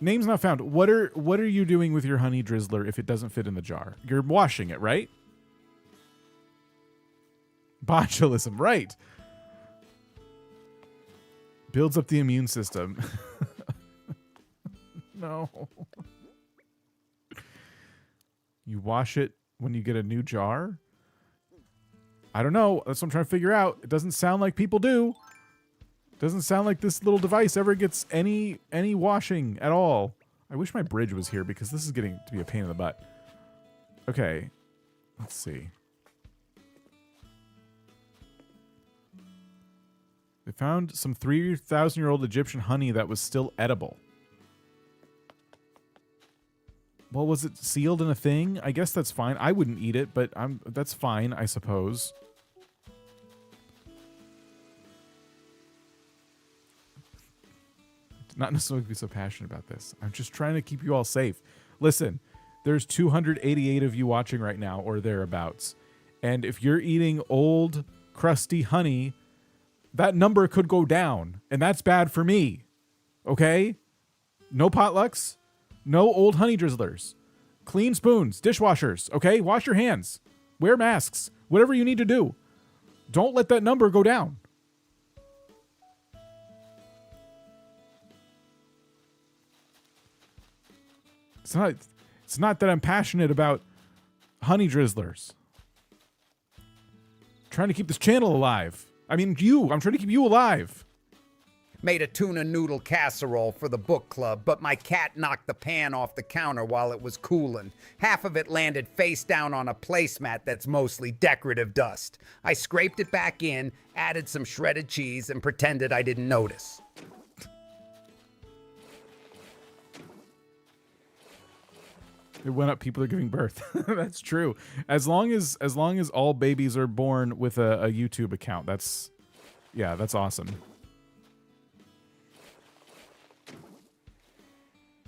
Speaker 1: Name's not found. What are you doing with your honey drizzler if it doesn't fit in the jar? You're washing it, right? Botulism, right. Builds up the immune system. No. You wash it when you get a new jar? I don't know. That's what I'm trying to figure out. It doesn't sound like people do. Doesn't sound like this little device ever gets any washing at all. I wish my bridge was here because this is getting to be a pain in the butt. Okay. Let's see. They found some 3,000-year-old Egyptian honey that was still edible. Well, was it sealed in a thing? I guess that's fine. I wouldn't eat it, but that's fine, I suppose. Not necessarily be so passionate about this. I'm just trying to keep you all safe. Listen, there's 288 of you watching right now or thereabouts. And if you're eating old, crusty honey, that number could go down. And that's bad for me. Okay? No potlucks. No old honey drizzlers. Clean spoons. Dishwashers. Okay? Wash your hands. Wear masks. Whatever you need to do. Don't let that number go down. It's not that I'm passionate about honey drizzlers. I'm trying to keep this channel alive. I mean, I'm trying to keep you alive.
Speaker 2: Made a tuna noodle casserole for the book club, but my cat knocked the pan off the counter while it was cooling. Half of it landed face down on a placemat that's mostly decorative dust. I scraped it back in, added some shredded cheese, and pretended I didn't notice.
Speaker 1: It went up. People are giving birth. That's true. As long as all babies are born with a YouTube account, that's awesome.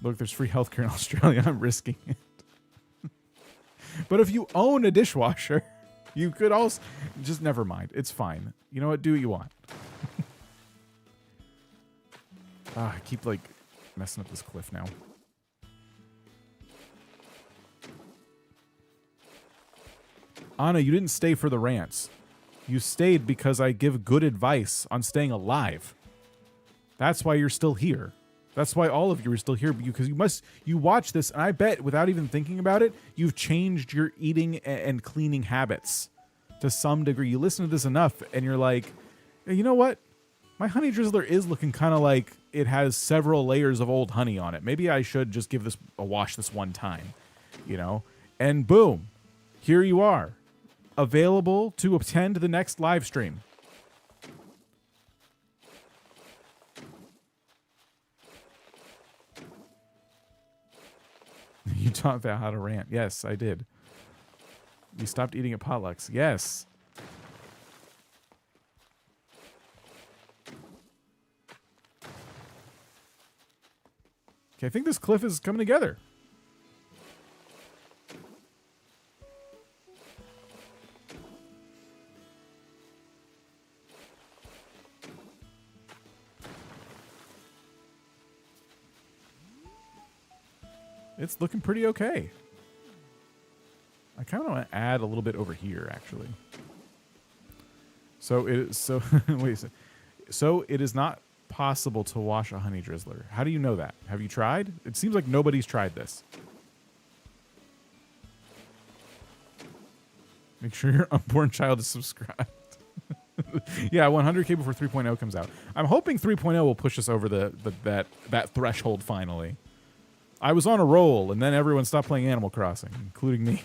Speaker 1: Look, there's free healthcare in Australia. I'm risking it. But if you own a dishwasher, you could also just never mind. It's fine. You know what? Do what you want. I keep like messing up this cliff now. Anna, you didn't stay for the rants. You stayed because I give good advice on staying alive. That's why you're still here. That's why all of you are still here, because you watch this, and I bet without even thinking about it, you've changed your eating and cleaning habits to some degree. You listen to this enough, and you're like, hey, you know what? My honey drizzler is looking kind of like it has several layers of old honey on it. Maybe I should just give this a wash this one time, you know? And boom, here you are. Available to attend the next live stream. You taught Val how to rant. Yes, I did. You stopped eating at potlucks. Yes. Okay, I think this cliff is coming together. It's looking pretty okay. I kind of want to add a little bit over here, actually. So wait a second. So it is not possible to wash a honey drizzler. How do you know that? Have you tried? It seems like nobody's tried this. Make sure your unborn child is subscribed. Yeah, 100K before 3.0 comes out. I'm hoping 3.0 will push us over that threshold finally. I was on a roll, and then everyone stopped playing Animal Crossing, including me.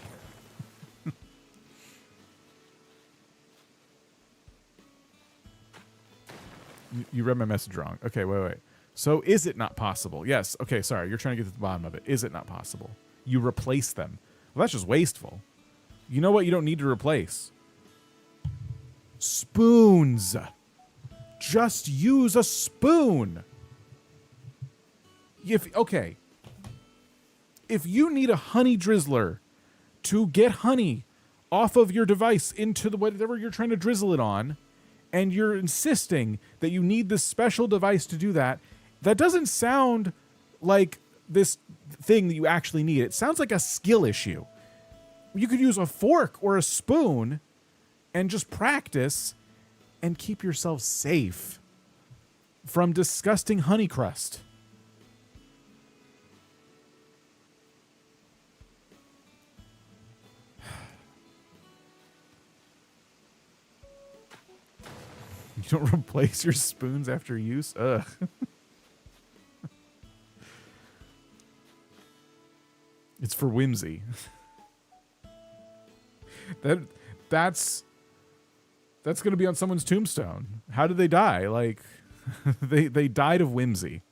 Speaker 1: You read my message wrong. Okay, wait. So is it not possible? Yes. Okay, sorry. You're trying to get to the bottom of it. Is it not possible? You replace them. Well, that's just wasteful. You know what you don't need to replace? Spoons. Just use a spoon. If you need a honey drizzler to get honey off of your device into the whatever you're trying to drizzle it on, and you're insisting that you need this special device to do that, that doesn't sound like this thing that you actually need. It sounds like a skill issue. You could use a fork or a spoon and just practice and keep yourself safe from disgusting honey crust. You don't replace your spoons after use? Ugh. It's for whimsy. That's going to be on someone's tombstone. How did they die? Like, they died of whimsy.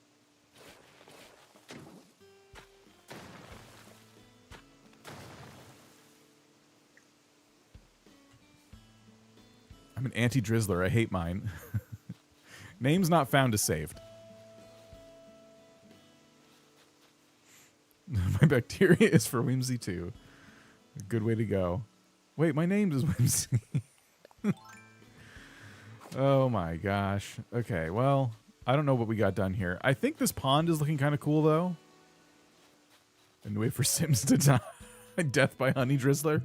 Speaker 1: I'm an anti-drizzler. I hate mine. Name's not found as saved. My bacteria is for whimsy too. A good way to go. Wait, my name is whimsy. Oh my gosh. Okay, well, I don't know what we got done here. I think this pond is looking kind of cool though. And wait for Sims to die. Death by honey drizzler.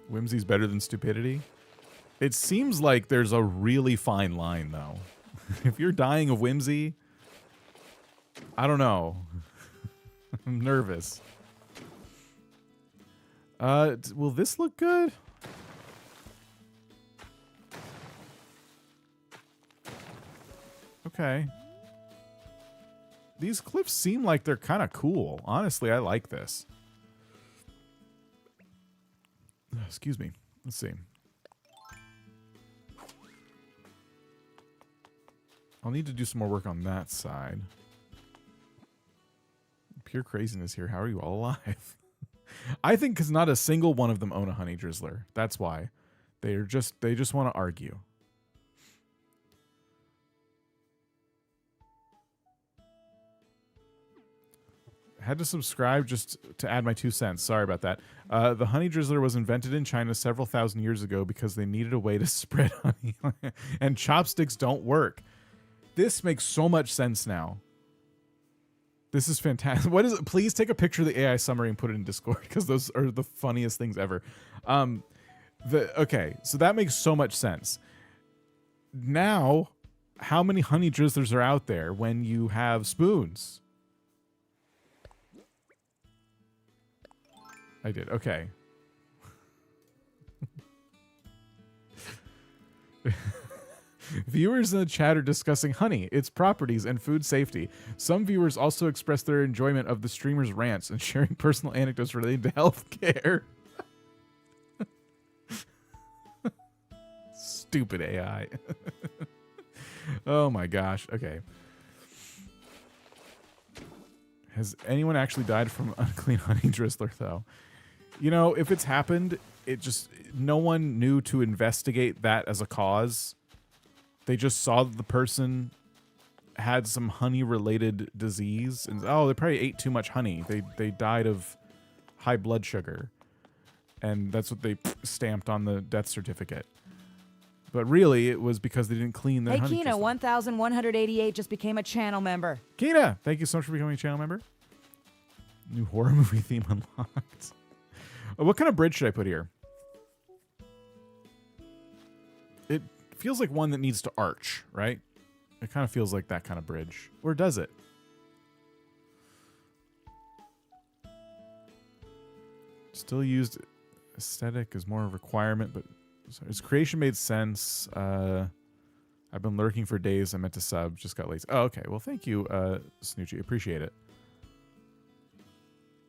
Speaker 1: Whimsy's better than stupidity. It seems like there's a really fine line, though. If you're dying of whimsy, I don't know. I'm nervous. Will this look good? Okay. These cliffs seem like they're kind of cool. Honestly, I like this. Excuse me. Let's see. I'll need to do some more work on that side. Pure craziness here. How are you all alive? I think because not a single one of them own a honey drizzler. That's why. They just want to argue. Had to subscribe just to add my 2 cents. Sorry about that. The honey drizzler was invented in China several thousand years ago because they needed a way to spread honey. And chopsticks don't work. This makes so much sense now. This is fantastic. What is it? Please take a picture of the AI summary and put it in Discord because those are the funniest things ever. Okay, so that makes so much sense. Now, how many honey drizzlers are out there when you have spoons? I did. Okay. Viewers in the chat are discussing honey, its properties, and food safety. Some viewers also express their enjoyment of the streamer's rants and sharing personal anecdotes related to healthcare. Stupid AI. Oh my gosh. Okay. Has anyone actually died from unclean honey drizzler, though? You know, if it's happened, no one knew to investigate that as a cause. They just saw that the person had some honey-related disease, and they probably ate too much honey. They died of high blood sugar, and that's what they stamped on the death certificate. But really, it was because they didn't clean their honey.
Speaker 3: Hey, Kina, 1188 just became a channel member.
Speaker 1: Kina, thank you so much for becoming a channel member. New horror movie theme unlocked. What kind of bridge should I put here? It feels like one that needs to arch, right? It kind of feels like that kind of bridge. Or does it? Still used aesthetic is more a requirement, but its creation made sense. I've been lurking for days. I meant to sub, just got lazy. Oh, okay. Well, thank you, Snoochie. Appreciate it.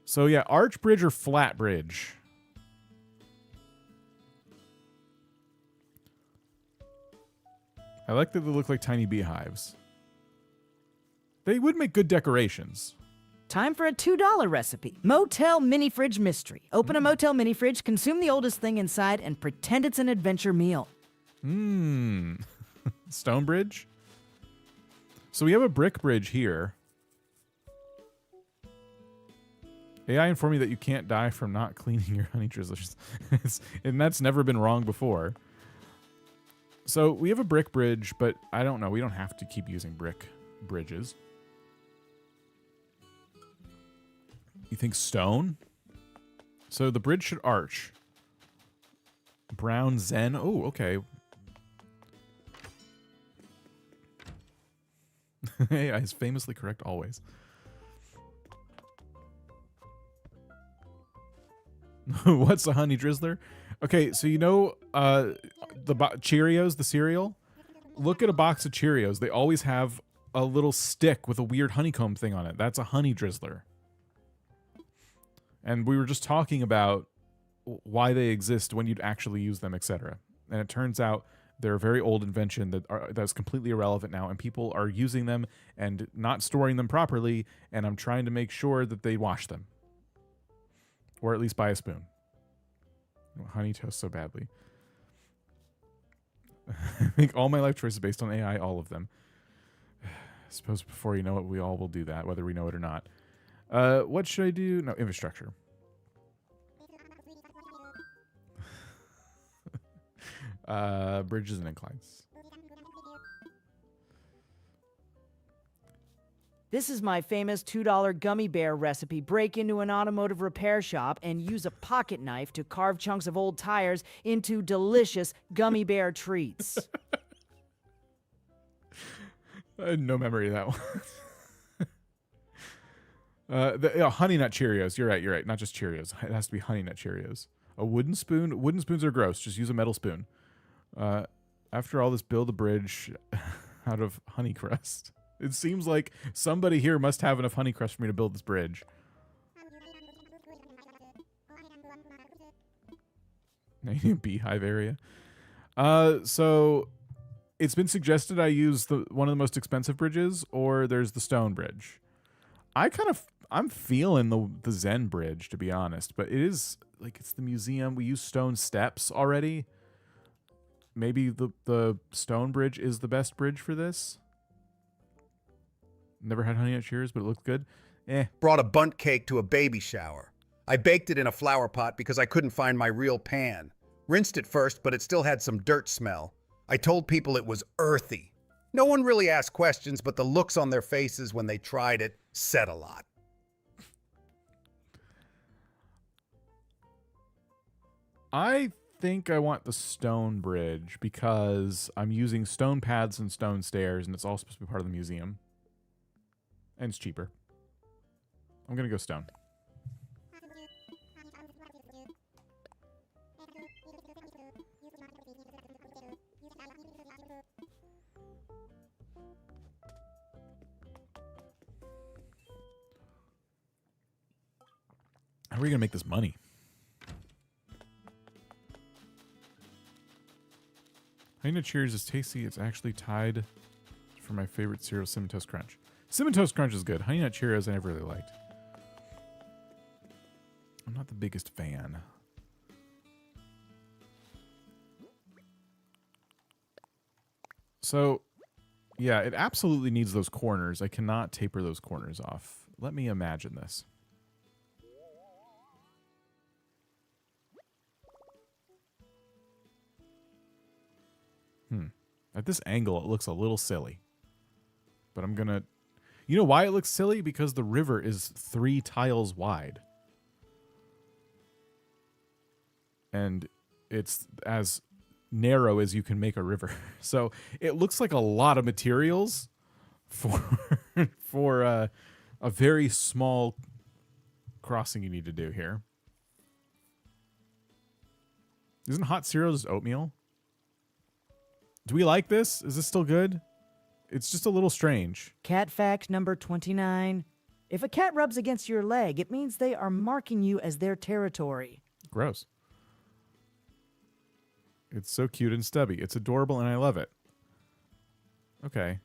Speaker 1: So yeah, arch bridge or flat bridge? I like that they look like tiny beehives. They would make good decorations.
Speaker 3: Time for a $2 recipe. Motel mini fridge mystery. Open a motel mini fridge, consume the oldest thing inside, and pretend it's an adventure meal.
Speaker 1: Stonebridge? So we have a brick bridge here. AI informed me that you can't die from not cleaning your honey drizzlers. And that's never been wrong before. So we have a brick bridge, but I don't know. We don't have to keep using brick bridges. You think stone? So the bridge should arch. Brown Zen. Oh, okay. AI is famously correct always. What's a honey drizzler? Okay, so you know the Cheerios, the cereal? Look at a box of Cheerios. They always have a little stick with a weird honeycomb thing on it. That's a honey drizzler. And we were just talking about why they exist, when you'd actually use them, etc. And it turns out they're a very old invention that's completely irrelevant now, and people are using them and not storing them properly, and I'm trying to make sure that they wash them. Or at least buy a spoon. Honey toast so badly. I make all my life choices based on AI, all of them. I suppose before you know it, we all will do that, whether we know it or not. What should I do? No, infrastructure. Bridges and inclines.
Speaker 3: This is my famous $2 gummy bear recipe. Break into an automotive repair shop and use a pocket knife to carve chunks of old tires into delicious gummy bear treats.
Speaker 1: I had no memory of that one. Honey Nut Cheerios. You're right. Not just Cheerios. It has to be Honey Nut Cheerios. A wooden spoon. Wooden spoons are gross. Just use a metal spoon. After all this, build a bridge out of honey crust. It seems like somebody here must have enough honey crust for me to build this bridge. Beehive area. So it's been suggested I use one of the most expensive bridges, or there's the stone bridge. I'm feeling the Zen bridge, to be honest, but it is like, it's the museum. We use stone steps already. Maybe the stone bridge is the best bridge for this. Never had honey nut Cheerios, but it looked good.
Speaker 2: Brought a bundt cake to a baby shower. I baked it in a flower pot because I couldn't find my real pan. Rinsed it first, but it still had some dirt smell. I told people it was earthy. No one really asked questions, but the looks on their faces when they tried it said a lot.
Speaker 1: I think I want the stone bridge because I'm using stone paths and stone stairs, and it's all supposed to be part of the museum. And it's cheaper. I'm going to go stone. How are we going to make this money? Honey Nut Cheerios is tasty. It's actually tied for my favorite cereal, Cinnamon Toast Crunch. Cinnamon Toast Crunch is good. Honey Nut Cheerios I never really liked. I'm not the biggest fan. So, yeah, it absolutely needs those corners. I cannot taper those corners off. Let me imagine this. At this angle, it looks a little silly. But I'm going to... You know why it looks silly? Because the river is 3 tiles wide. And it's as narrow as you can make a river. So it looks like a lot of materials for a very small crossing you need to do here. Isn't hot cereal just oatmeal? Do we like this? Is this still good? It's just a little strange.
Speaker 3: Cat fact number 29. If a cat rubs against your leg, it means they are marking you as their territory.
Speaker 1: Gross. It's so cute and stubby. It's adorable and I love it. Okay.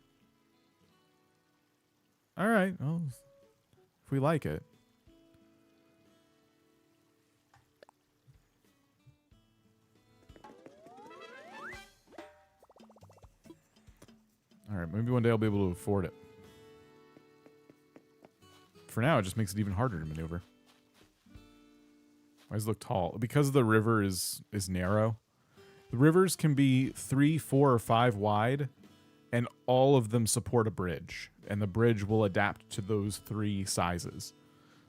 Speaker 1: All right. Well, if we like it. All right. Maybe one day I'll be able to afford it. For now, it just makes it even harder to maneuver. Why does it look tall? Because the river is narrow. The rivers can be 3, 4, or 5 wide, and all of them support a bridge. And the bridge will adapt to those 3 sizes.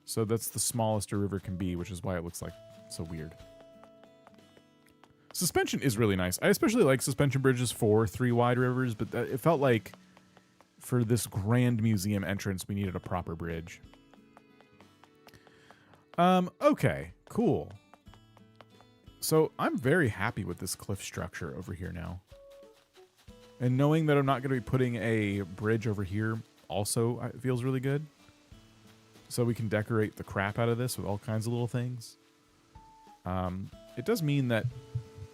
Speaker 1: So that's the smallest a river can be, which is why it looks like so weird. Suspension is really nice. I especially like suspension bridges for 3 wide rivers, but it felt like for this grand museum entrance, we needed a proper bridge. Okay, cool. So I'm very happy with this cliff structure over here now. And knowing that I'm not going to be putting a bridge over here also feels really good. So we can decorate the crap out of this with all kinds of little things. It does mean that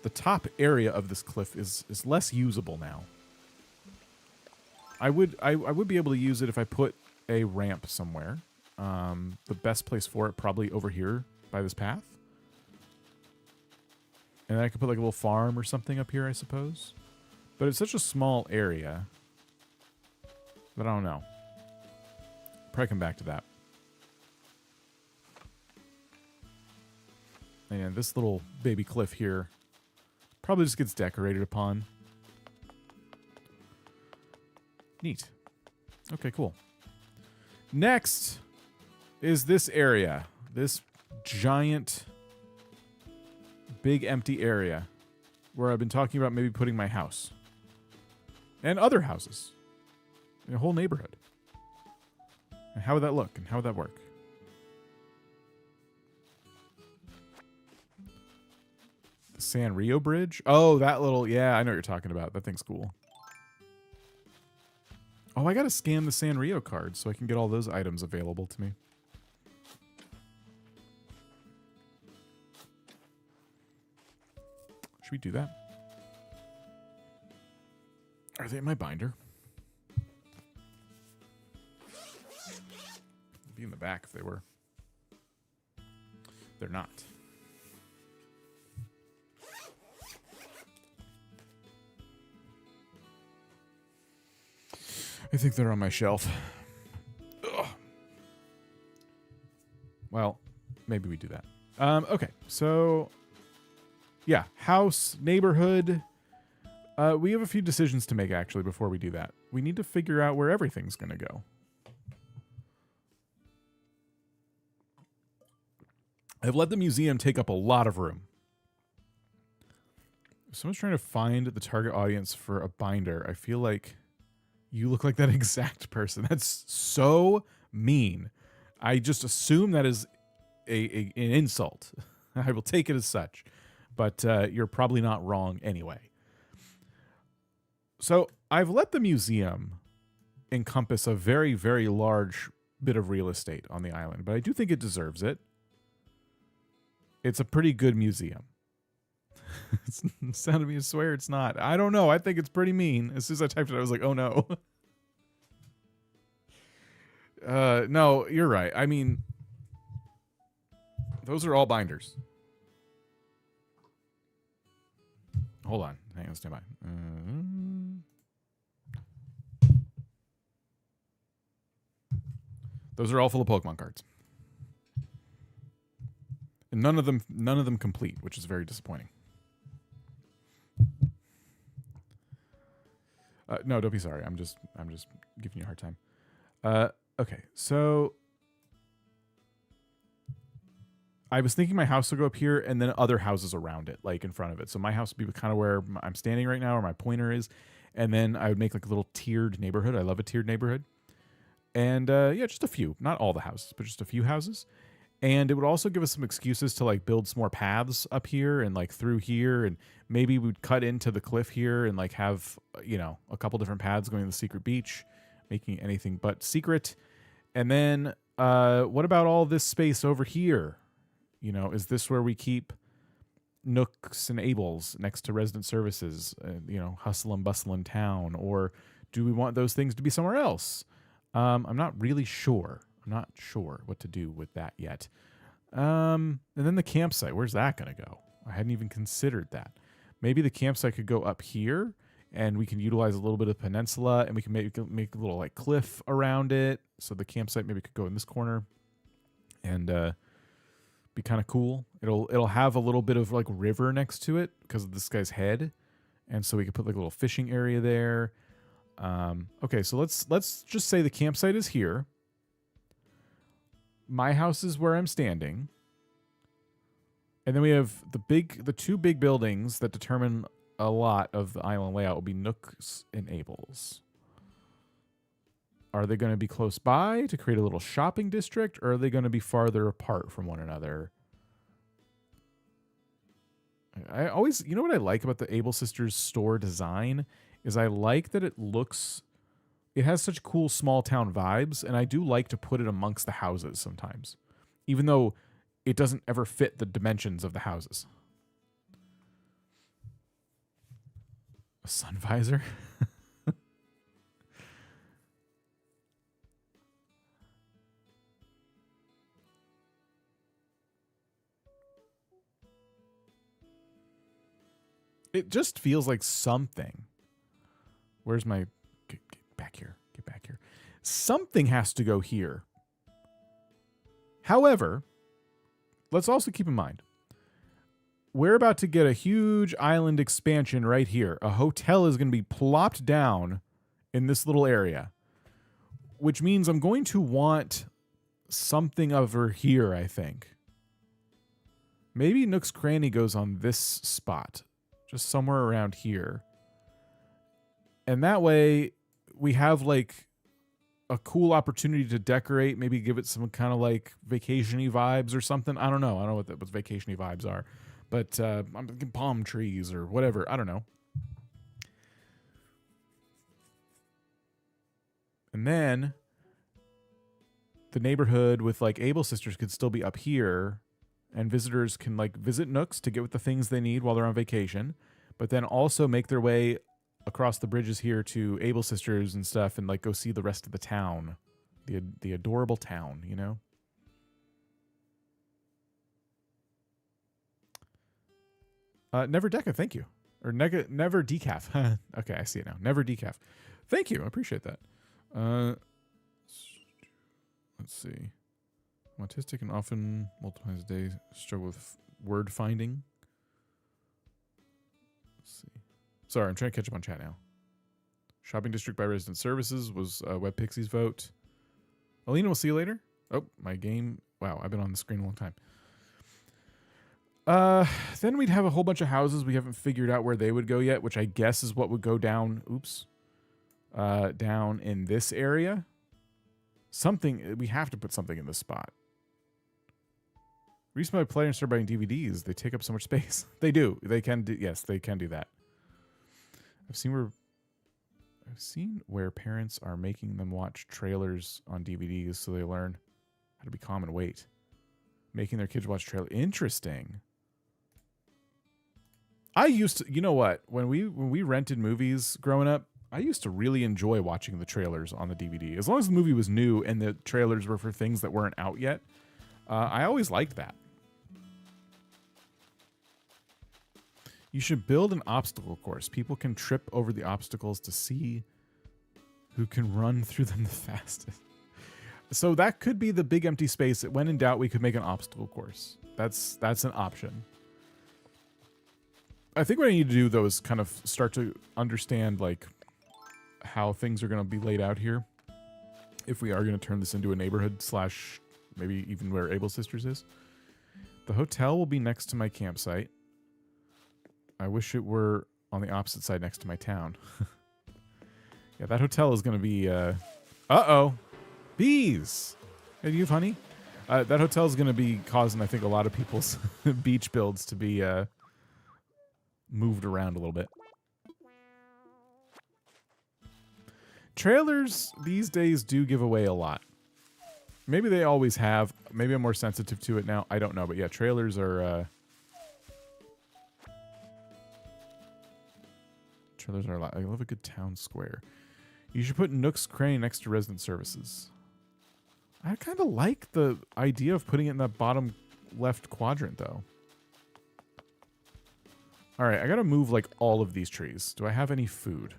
Speaker 1: the top area of this cliff is less usable now. I would be able to use it if I put a ramp somewhere. The best place for it probably over here by this path. And then I could put like a little farm or something up here, I suppose. But it's such a small area that I don't know. Probably come back to that. And this little baby cliff here probably just gets decorated upon. Neat. Okay, cool. Next is this area. This giant, big empty area where I've been talking about maybe putting my house. And other houses. In a whole neighborhood. And how would that look? And how would that work? The Sanrio Bridge? Oh, that little... Yeah, I know what you're talking about. That thing's cool. Oh, I gotta scan the Sanrio card so I can get all those items available to me. Should we do that? Are they in my binder? They'd be in the back if they were. They're not. I think they're on my shelf. Ugh. Well, maybe we do that. Okay, so... Yeah, house, neighborhood. We have a few decisions to make, actually, before we do that. We need to figure out where everything's going to go. I've let the museum take up a lot of room. If someone's trying to find the target audience for a binder, I feel like you look like that exact person. That's so mean. I just assume that is an insult. I will take it as such. But you're probably not wrong anyway. So I've let the museum encompass a very, very large bit of real estate on the island, but I do think it deserves it. It's a pretty good museum. It's sounded me to swear it's not. I don't know. I think it's pretty mean. As soon as I typed it, I was like, oh no. No, you're right. I mean, those are all binders. Hold on. Hang on, stand by. Those are all full of Pokemon cards. And none of them complete, which is very disappointing. No, don't be sorry. I'm just giving you a hard time. Okay, so I was thinking my house will go up here and then other houses around it, like in front of it. So my house would be kind of where I'm standing right now, where my pointer is. And then I would make like a little tiered neighborhood. I love a tiered neighborhood. And yeah, just a few. Not all the houses, but just a few houses. And it would also give us some excuses to like build some more paths up here and like through here. And maybe we'd cut into the cliff here and like have, you know, a couple different paths going to the secret beach, making anything but secret. And then what about all this space over here? You know, is this where we keep Nooks and Ables next to resident services? You know, hustle and bustle in town, or do we want those things to be somewhere else? I'm not really sure. I'm not sure what to do with that yet. And then the campsite, where's that going to go? I hadn't even considered that. Maybe the campsite could go up here, and we can utilize a little bit of peninsula, and we can make a little like cliff around it. So the campsite maybe could go in this corner, and be kind of cool. It'll have a little bit of like river next to it because of this guy's head, and so we could put like a little fishing area there. Okay, so let's just say the campsite is here. My house is where I'm standing. And then we have the two big buildings that determine a lot of the island layout will be Nooks and Ables. Are they going to be close by to create a little shopping district, or are they going to be farther apart from one another? I always, you know what I like about the Able Sisters store design is I like that it has such cool small town vibes, and I do like to put it amongst the houses sometimes, even though it doesn't ever fit the dimensions of the houses. A sun visor? It just feels like something. Where's my... Get back here. Get back here. Something has to go here. However, let's also keep in mind, we're about to get a huge island expansion right here. A hotel is going to be plopped down in this little area, which means I'm going to want something over here, I think. Maybe Nook's Cranny goes on this spot, just somewhere around here. And that way we have like a cool opportunity to decorate, maybe give it some kind of like vacation-y vibes or something. I don't know. I don't know what vacation-y vibes are, but I'm thinking palm trees or whatever. I don't know. And then the neighborhood with like Able Sisters could still be up here, and visitors can like visit Nooks to get with the things they need while they're on vacation, but then also make their way across the bridges here to Able Sisters and stuff, and like go see the rest of the town, the adorable town, you know. Never Deca, thank you, or never decaf. Okay, I see it now. Never decaf, thank you. I appreciate that. Let's see. I'm autistic and often multiple times a day struggle with word finding. Let's see. Sorry, I'm trying to catch up on chat now. Shopping district by resident services was Web Pixie's vote. Alina, we'll see you later. Oh, my game. Wow, I've been on the screen a long time. Then we'd have a whole bunch of houses we haven't figured out where they would go yet, which I guess is what would go down. Oops. Down in this area. Something. We have to put something in this spot. Reason why players start buying DVDs, they take up so much space. They do. They can do. Yes, they can do that. I've seen where parents are making them watch trailers on DVDs so they learn how to be calm and wait. Making their kids watch trailers. Interesting. I used to, you know what? When we rented movies growing up, I used to really enjoy watching the trailers on the DVD. As long as the movie was new and the trailers were for things that weren't out yet, I always liked that. You should build an obstacle course. People can trip over the obstacles to see who can run through them the fastest. So that could be the big empty space. When in doubt, we could make an obstacle course. That's an option. I think what I need to do, though, is kind of start to understand like how things are going to be laid out here. If we are going to turn this into a neighborhood / maybe even where Able Sisters is. The hotel will be next to my campsite. I wish it were on the opposite side next to my town. Yeah, that hotel is going to be... Uh-oh. Bees! Hey, do you have honey? That hotel is going to be causing, I think, a lot of people's beach builds to be moved around a little bit. Trailers these days do give away a lot. Maybe they always have. Maybe I'm more sensitive to it now. I don't know. But yeah, trailers are... Trailers are a lot. I love a good town square. You should put Nook's crane next to resident services. I kind of like the idea of putting it in that bottom left quadrant, though. All right, I got to move, like, all of these trees. Do I have any food?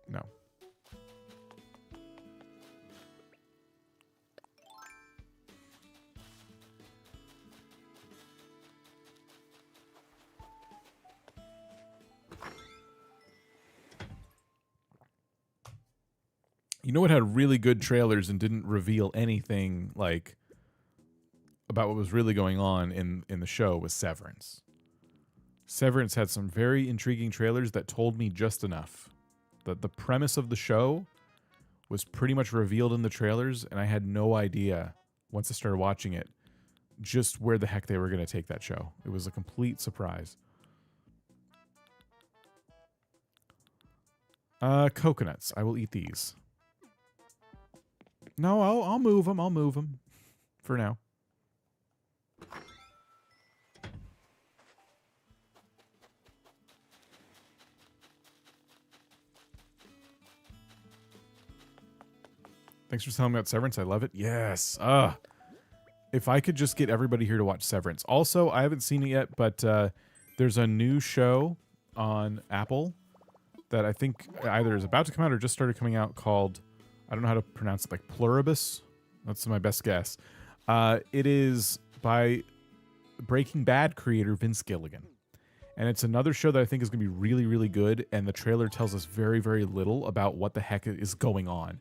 Speaker 1: No. You know what had really good trailers and didn't reveal anything, like, about what was really going on in the show was Severance. Severance had some very intriguing trailers that told me just enough. The premise of the show was pretty much revealed in the trailers, and I had no idea, once I started watching it, just where the heck they were going to take that show. It was a complete surprise. Coconuts. I will eat these. No, I'll move them. I'll move them for now. Thanks for telling me about Severance. I love it. Yes. If I could just get everybody here to watch Severance. Also, I haven't seen it yet, but there's a new show on Apple that I think either is about to come out or just started coming out called, I don't know how to pronounce it, like Pluribus. That's my best guess. It is by Breaking Bad creator Vince Gilligan. And it's another show that I think is going to be really, really good. And the trailer tells us very, very little about what the heck is going on.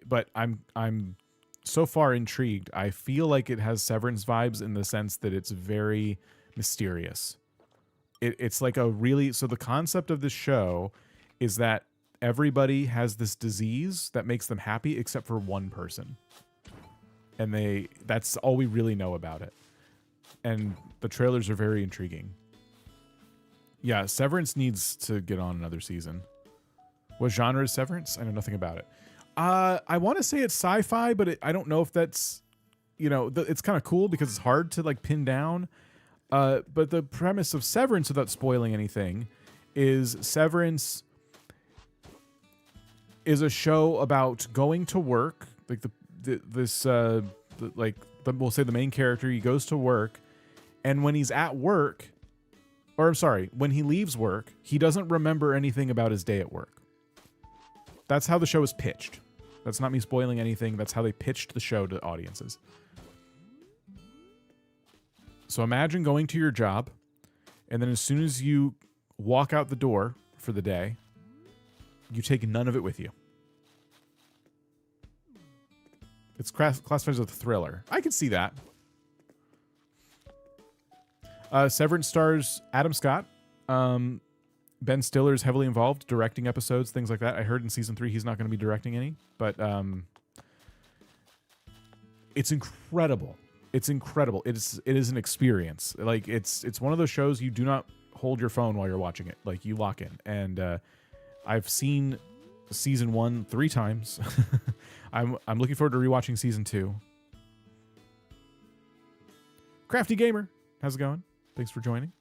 Speaker 1: But I'm so far intrigued. I feel like it has Severance vibes in the sense that it's very mysterious. It's like so the concept of this show is that everybody has this disease that makes them happy except for one person. And that's all we really know about it. And the trailers are very intriguing. Yeah, Severance needs to get on another season. What genre is Severance? I know nothing about it. I want to say it's sci-fi, but I don't know if that's, it's kind of cool because it's hard to like pin down. But the premise of Severance, without spoiling anything, is Severance is a show about going to work. Like we'll say the main character, he goes to work, and when he's at work, when he leaves work, he doesn't remember anything about his day at work. That's how the show is pitched. That's not me spoiling anything. That's how they pitched the show to audiences. So imagine going to your job, and then as soon as you walk out the door for the day, you take none of it with you. It's classified as a thriller. I can see that. Severance stars Adam Scott. Ben Stiller is heavily involved, directing episodes, things like that. I heard in season 3 he's not going to be directing any, but it's incredible. It's incredible. It is an experience. Like it's one of those shows you do not hold your phone while you're watching it. Like you lock in. And I've seen season 1 3 times. I'm looking forward to rewatching season 2. Crafty Gamer, how's it going? Thanks for joining.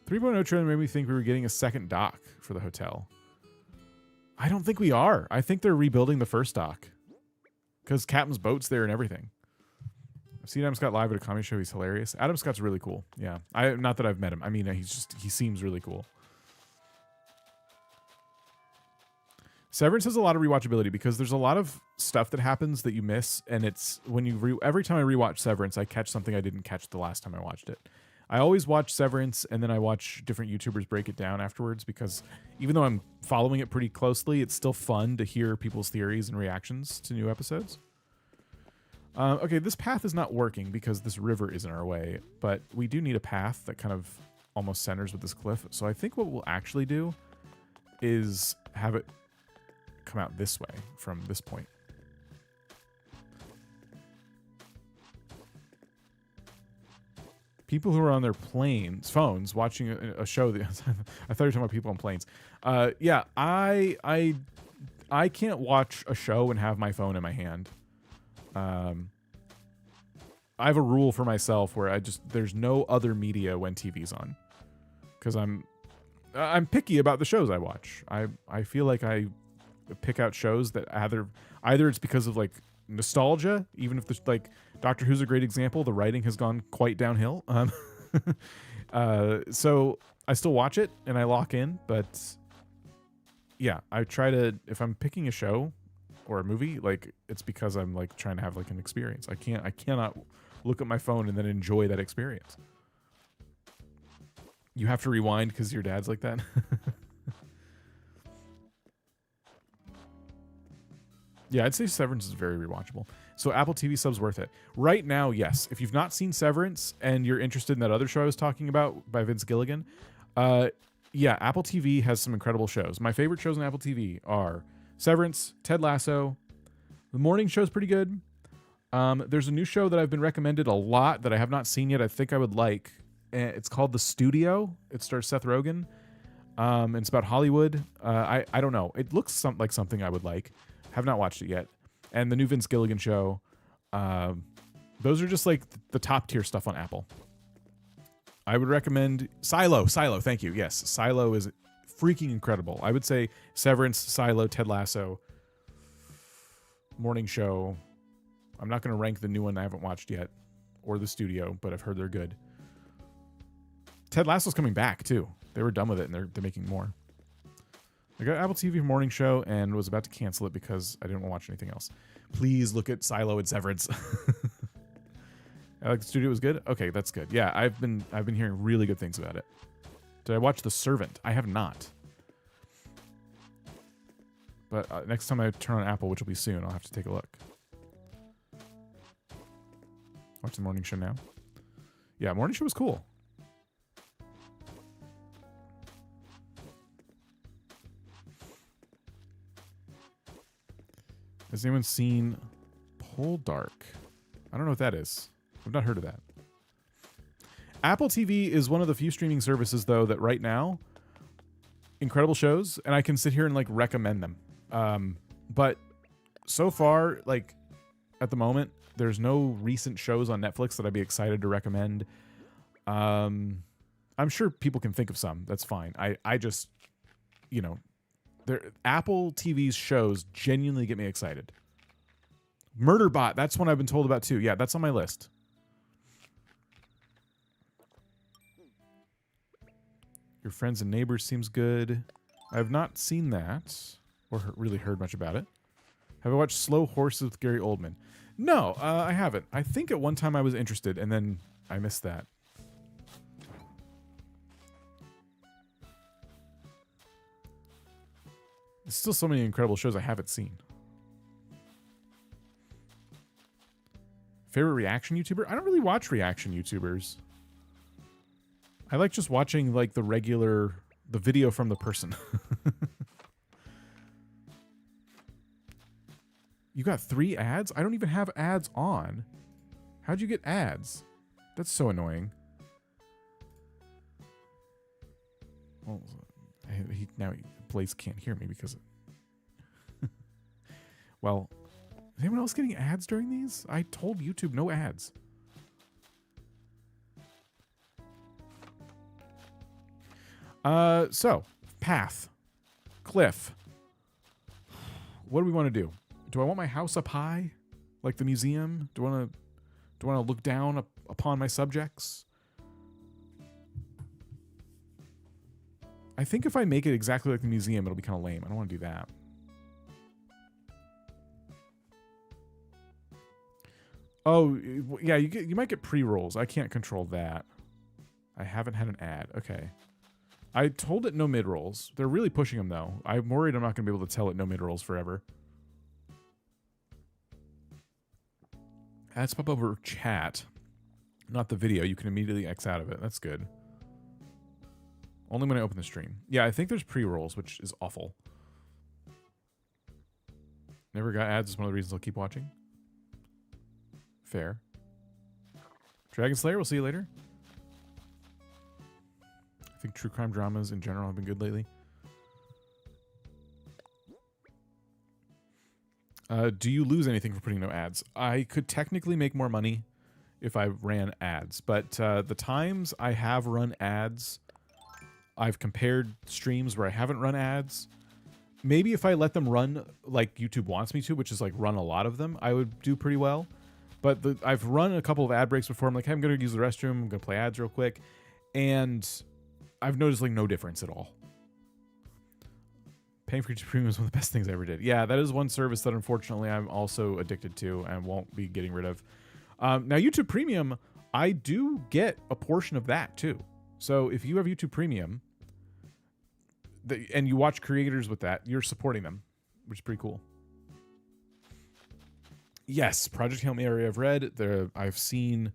Speaker 1: 3.0 trailer made me think we were getting a second dock for the hotel. I don't think we are. I think they're rebuilding the first dock because Captain's boat's there and everything. I've seen Adam Scott live at a comedy show. He's hilarious. Adam Scott's really cool. Yeah, not that I've met him. I mean, he seems really cool. Severance has a lot of rewatchability because there's a lot of stuff that happens that you miss, and it's when every time I rewatch Severance, I catch something I didn't catch the last time I watched it. I always watch Severance and then I watch different YouTubers break it down afterwards because even though I'm following it pretty closely, it's still fun to hear people's theories and reactions to new episodes. Okay, this path is not working because this river is in our way, but we do need a path that kind of almost centers with this cliff. So I think what we'll actually do is have it come out this way from this point. People who are on their phones watching a show that I thought you were talking about people on planes. Yeah, I can't watch a show and have my phone in my hand. I have a rule for myself where there's no other media when TV's on, because I'm picky about the shows I watch. I feel like I pick out shows that either it's because of like nostalgia, even if there's like Doctor Who's a great example. The writing has gone quite downhill. So I still watch it and I lock in, but yeah, I try to, if I'm picking a show or a movie, like it's because I'm like trying to have like an experience. I cannot look at my phone and then enjoy that experience. You have to rewind because your dad's like that. Yeah, I'd say Severance is very rewatchable. So Apple TV sub's worth it. Right now, yes. If you've not seen Severance and you're interested in that other show I was talking about by Vince Gilligan, yeah, Apple TV has some incredible shows. My favorite shows on Apple TV are Severance, Ted Lasso. The morning show's pretty good. There's a new show that I've been recommended a lot that I have not seen yet. I think I would like. It's called The Studio. It stars Seth Rogen. And it's about Hollywood. I don't know. It looks like something I would like. Have not watched it yet. And the new Vince Gilligan show. Those are just like the top tier stuff on Apple. I would recommend Silo. Thank you. Yes, Silo is freaking incredible. I would say Severance, Silo, Ted Lasso, Morning Show. I'm not going to rank the new one I haven't watched yet, or The Studio, but I've heard they're good. Ted Lasso's coming back too. They were done with it and they're making more. I got Apple TV Morning Show and was about to cancel it because I didn't want to watch anything else. Please look at Silo and Severance. I like The Studio was good. Okay, that's good. Yeah, I've been hearing really good things about it. Did I watch The Servant? I have not. But next time I turn on Apple, which will be soon, I'll have to take a look. Watch the Morning Show now. Yeah, Morning Show was cool. Has anyone seen Poldark? I don't know what that is. I've not heard of that. Apple TV is one of the few streaming services, though, that right now, incredible shows, and I can sit here and like recommend them. But so far, like at the moment, there's no recent shows on Netflix that I'd be excited to recommend. I'm sure people can think of some. That's fine. I just, you know, Apple TV's shows genuinely get me excited. Murderbot, that's one I've been told about too. Yeah, that's on my list. Your Friends and Neighbors seems good. I've not seen that or really heard much about it. Have I watched Slow Horses with Gary Oldman? No, I haven't. I think at one time I was interested and then I missed that. There's still so many incredible shows I haven't seen. Favorite reaction YouTuber? I don't really watch reaction YouTubers. I like just watching like the video from the person. You got 3 ads? I don't even have ads on. How'd you get ads? That's so annoying. Well, Blaze can't hear me because... Well, is anyone else getting ads during these? I told YouTube no ads. So, path. Cliff. What do we want to do? Do I want my house up high? Like the museum? Do I want to look down upon my subjects? I think if I make it exactly like the museum, it'll be kind of lame. I don't want to do that. Oh, yeah, you might get pre-rolls. I can't control that. I haven't had an ad. Okay. I told it no mid-rolls. They're really pushing them, though. I'm worried I'm not going to be able to tell it no mid-rolls forever. Ads pop over chat. Not the video. You can immediately X out of it. That's good. Only when I open the stream. Yeah, I think there's pre-rolls, which is awful. Never got ads is one of the reasons I'll keep watching. Fair. Dragon Slayer, we'll see you later. I think true crime dramas in general have been good lately. Do you lose anything for putting no ads? I could technically make more money if I ran ads, but the times I have run ads, I've compared streams where I haven't run ads. Maybe if I let them run like YouTube wants me to, which is like run a lot of them, I would do pretty well. But I've run a couple of ad breaks before. I'm like, hey, I'm going to use the restroom. I'm going to play ads real quick. And I've noticed like no difference at all. Paying for YouTube Premium is one of the best things I ever did. Yeah, that is one service that unfortunately I'm also addicted to and won't be getting rid of. Now, YouTube Premium, I do get a portion of that too. So if you have YouTube Premium and you watch creators with that, you're supporting them, which is pretty cool. Yes, Project Hail Mary I've read. I've seen,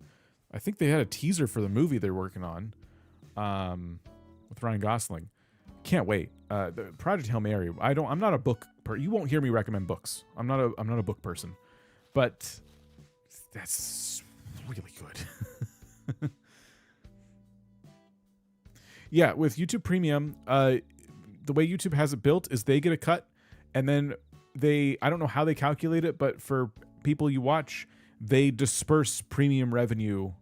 Speaker 1: I think they had a teaser for the movie they're working on with Ryan Gosling. Can't wait. The Project Hail Mary. I'm not a book you won't hear me recommend books. I'm not a book person. But that's really good. Yeah, with YouTube Premium, the way YouTube has it built is they get a cut, and then I don't know how they calculate it, but for people you watch, they disperse premium revenue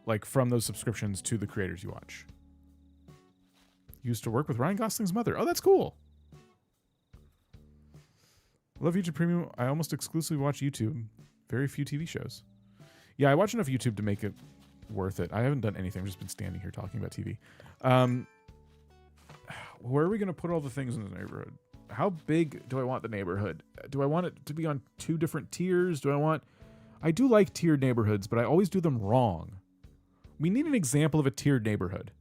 Speaker 1: like from those subscriptions to the creators you watch. Used to work with Ryan Gosling's mother. Oh, that's cool. Love YouTube Premium. I almost exclusively watch YouTube. Very few TV shows. Yeah, I watch enough YouTube to make it worth it. I haven't done anything. I've just been standing here talking about TV. Where are we going to put all the things in the neighborhood? How big do I want the neighborhood? Do I want it to be on 2 different tiers? I do like tiered neighborhoods, but I always do them wrong. We need an example of a tiered neighborhood.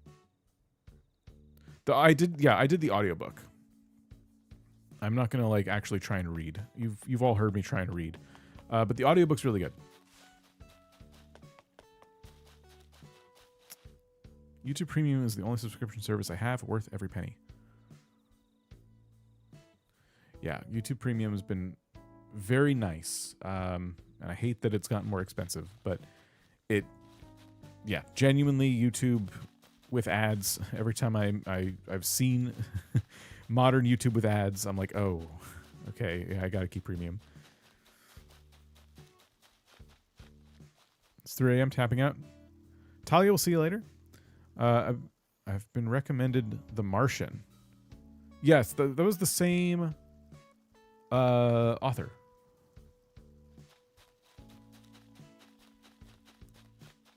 Speaker 1: I did the audiobook. I'm not going to like actually try and read. You've all heard me try and read. But the audiobook's really good. YouTube Premium is the only subscription service I have worth every penny. Yeah, YouTube Premium has been very nice. And I hate that it's gotten more expensive, but genuinely YouTube with ads. Every time I've seen modern YouTube with ads, I'm like, oh, okay, yeah, I got to keep premium. It's 3 a.m. tapping out. Talia, we'll see you later. I've been recommended The Martian. Yes, that was the same author.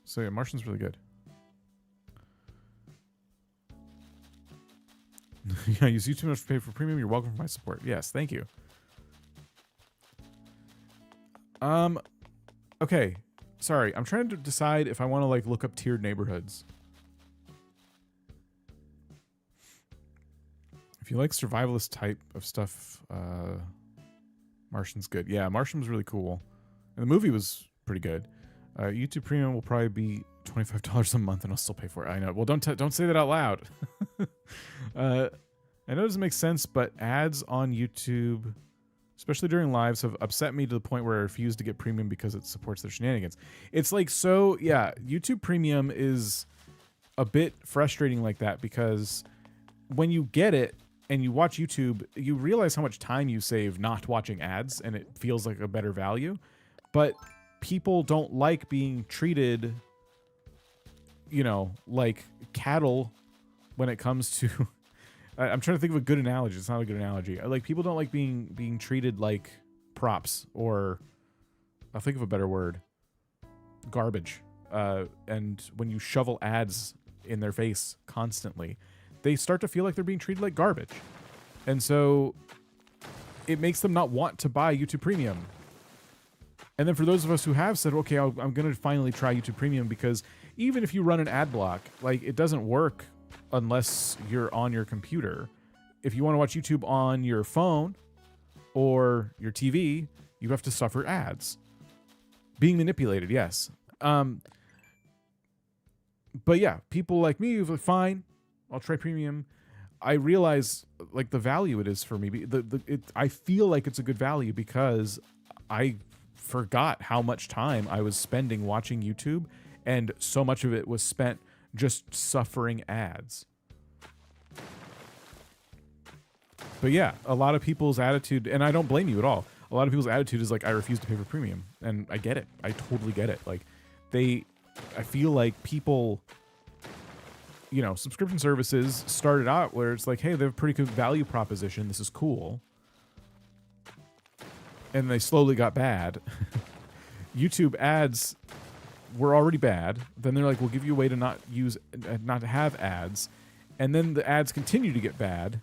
Speaker 1: So yeah, Martian's really good. Yeah, use YouTube enough to pay for premium. You're welcome for my support. Yes, thank you. Okay. Sorry, I'm trying to decide if I want to like look up tiered neighborhoods. If you like survivalist type of stuff, Martian's good. Yeah, Martian was really cool. And the movie was pretty good. YouTube Premium will probably be $25 a month, and I'll still pay for it. I know. Well, don't say that out loud. I know it doesn't make sense, but ads on YouTube, especially during lives, have upset me to the point where I refuse to get premium because it supports their shenanigans. It's like, so yeah, YouTube Premium is a bit frustrating like that, because when you get it and you watch YouTube, you realize how much time you save not watching ads, and it feels like a better value. But people don't like being treated, like cattle when it comes to... I'm trying to think of a good analogy. It's not a good analogy. Like, people don't like being treated like props, or I'll think of a better word, garbage. And when you shovel ads in their face constantly, they start to feel like they're being treated like garbage. And so it makes them not want to buy YouTube Premium. And then for those of us who have said, okay, I'm going to finally try YouTube Premium, because even if you run an ad block, like, it doesn't work unless you're on your computer. If you want to watch YouTube on your phone or your TV, you have to suffer ads. Being manipulated, yes. But yeah, people like me who've like, fine, I'll try premium. I realize like the value it is for me. I feel like it's a good value because I forgot how much time I was spending watching YouTube, and so much of it was spent just suffering ads. But yeah, a lot of people's attitude, and I don't blame you at all, a lot of people's attitude is like, I refuse to pay for premium. And I get it. I totally get it. Like, I feel like people subscription services started out where it's like, hey, they have a pretty good value proposition. This is cool. And they slowly got bad. YouTube ads were already bad. Then they're like, we'll give you a way to not to have ads. And then the ads continue to get bad.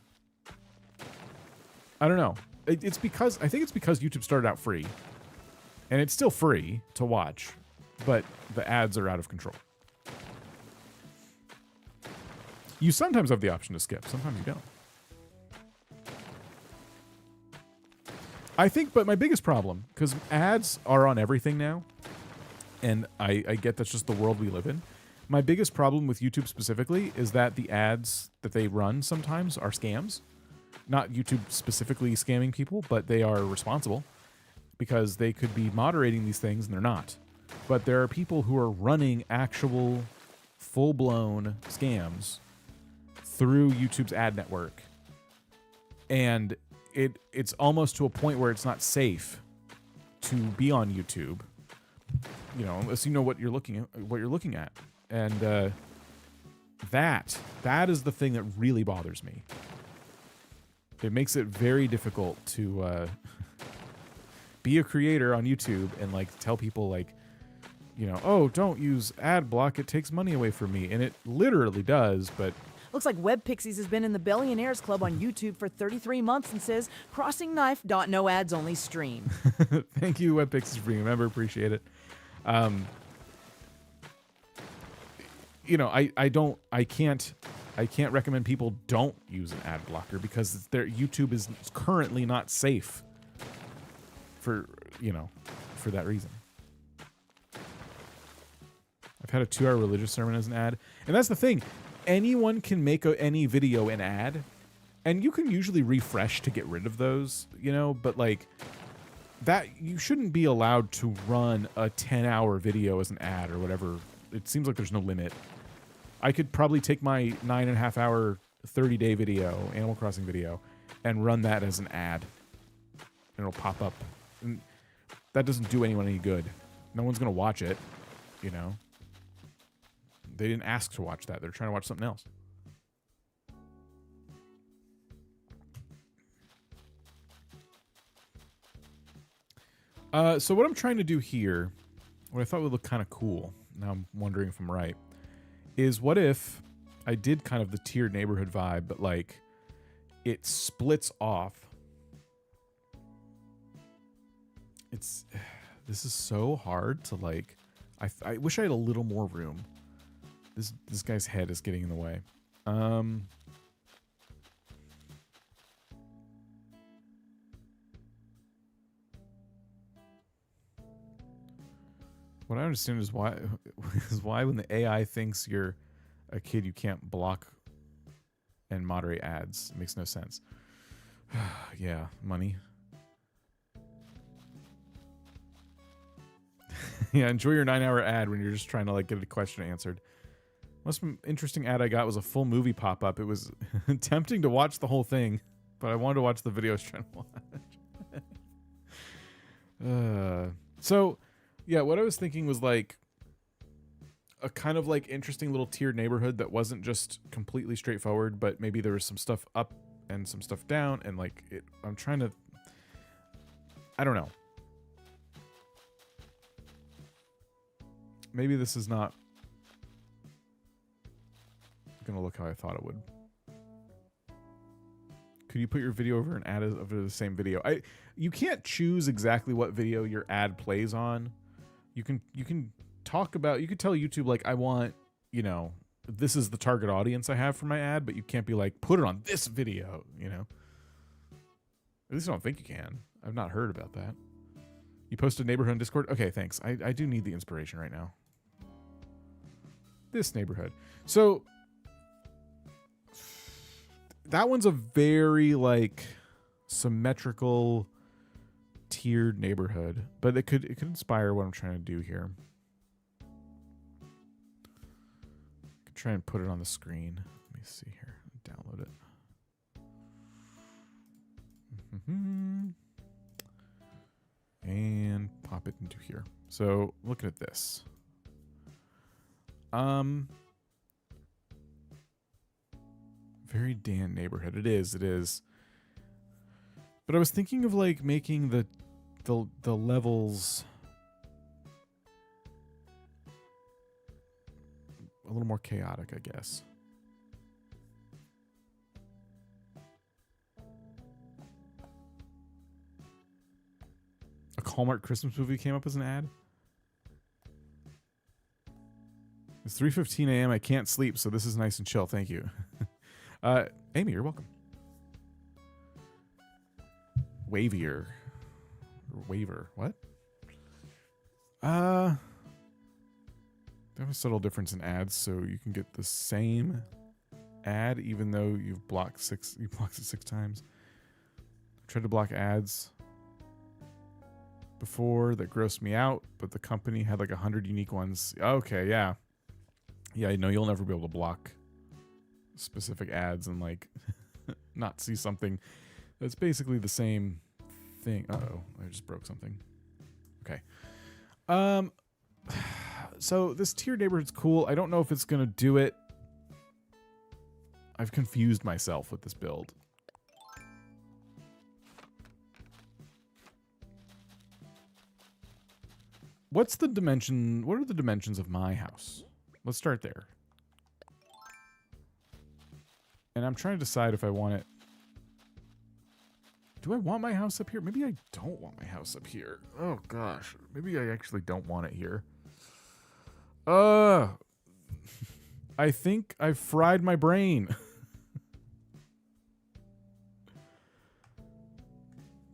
Speaker 1: I don't know. I think it's because YouTube started out free. And it's still free to watch, but the ads are out of control. You sometimes have the option to skip. Sometimes you don't. I think, but my biggest problem, because ads are on everything now, and I get that's just the world we live in. My biggest problem with YouTube specifically is that the ads that they run sometimes are scams. Not YouTube specifically scamming people, but they are responsible because they could be moderating these things and they're not. But there are people who are running actual full-blown scams through YouTube's ad network. And it's almost to a point where it's not safe to be on YouTube, unless you know what you're looking at. And that is the thing that really bothers me. It makes it very difficult to be a creator on YouTube and tell people oh, don't use ad block, it takes money away from me. And it literally does, but
Speaker 3: Looks like Web Pixies has been in the Billionaires Club on YouTube for 33 months and says, crossing knife, no ads, only stream.
Speaker 1: Thank you, Web Pixies, for being a member. Appreciate it. I can't recommend people don't use an ad blocker because YouTube is currently not safe for that reason. I've had a 2-hour religious sermon as an ad, and that's the thing. Anyone can make any video an ad, and you can usually refresh to get rid of those, but that you shouldn't be allowed to run a 10-hour video as an ad or whatever. It seems like there's no limit. I could probably take my 9.5-hour 30-day video, Animal Crossing video, and run that as an ad, and it'll pop up. And that doesn't do anyone any good. No one's gonna watch it, They didn't ask to watch that. They're trying to watch something else. So what I'm trying to do here, what I thought would look kind of cool, now I'm wondering if I'm right, is what if I did kind of the tiered neighborhood vibe, but it splits off. This is so hard to I wish I had a little more room. This guy's head is getting in the way. What I understand is why when the AI thinks you're a kid, you can't block and moderate ads. It makes no sense. Yeah, money. Yeah, enjoy your 9-hour ad when you're just trying to get a question answered. Most interesting ad I got was a full movie pop-up. It was tempting to watch the whole thing, but I wanted to watch the video I was trying to watch. So, yeah, what I was thinking was a kind of interesting little tiered neighborhood that wasn't just completely straightforward, but maybe there was some stuff up and some stuff down, and I'm trying to, I don't know. Maybe this is not gonna look how I thought it would. Could you put your video over an ad over the same video? You can't choose exactly what video your ad plays on. You can talk about, you could tell YouTube I want, this is the target audience I have for my ad, but you can't be put it on this video, At least I don't think you can. I've not heard about that. You posted neighborhood on Discord? Okay, thanks. I do need the inspiration right now. This neighborhood. So that one's a very symmetrical tiered neighborhood, but it could inspire what I'm trying to do here. I could try and put it on the screen. Let me see here. Download it. And pop it into here. So looking at this. Very Dan neighborhood. It is. It is. But I was thinking of like making the levels a little more chaotic, I guess. A Hallmark Christmas movie came up as an ad. It's 3:15 a.m. I can't sleep, so this is nice and chill. Thank you. Amy, you're welcome. Wavier. Or waiver. What? There's a subtle difference in ads, so you can get the same ad even though you blocked it 6 times. I tried to block ads before that grossed me out, but the company had like 100 unique ones. Okay, yeah. Yeah, no, you'll never be able to block specific ads and like not see something that's basically the same thing. Uh-oh, I just broke something. Okay. So this tiered neighborhood's cool. I don't know if it's gonna do it. I've confused myself with this build. What's the dimension? What are the dimensions of my house? Let's start there. And I'm trying to decide if I want it. Do I want my house up here? Maybe I don't want my house up here. Oh gosh. Maybe I actually don't want it here. I think I fried my brain.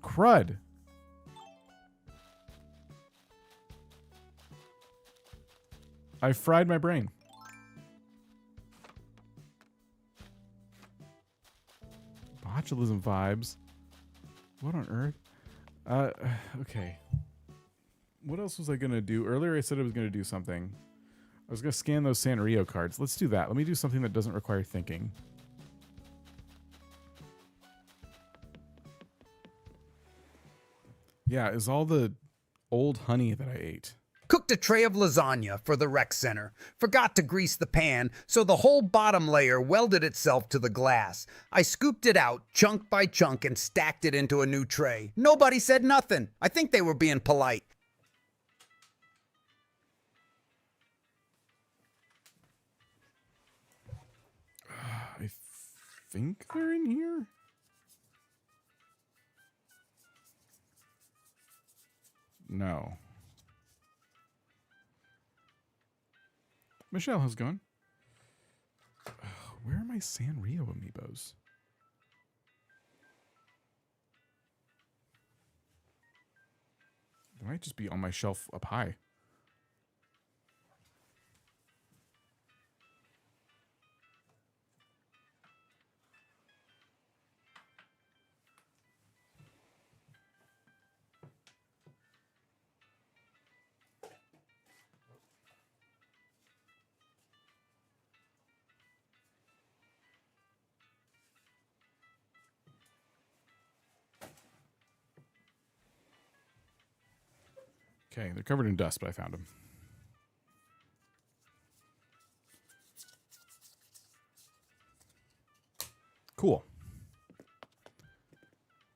Speaker 1: Crud. I fried my brain. Botulism vibes. What on earth? Okay. What else was I going to do? Earlier I said I was going to do something. I was going to scan those Sanrio cards. Let's do that. Let me do something that doesn't require thinking. Yeah, is all the old honey that I ate.
Speaker 2: Cooked a tray of lasagna for the rec center. Forgot to grease the pan, so the whole bottom layer welded itself to the glass. I scooped it out, chunk by chunk, and stacked it into a new tray. Nobody said nothing. I think they were being polite.
Speaker 1: I think they're in here. No. Michelle, how's it going? Where are my Sanrio amiibos? They might just be on my shelf up high. Okay, they're covered in dust, but I found them. Cool.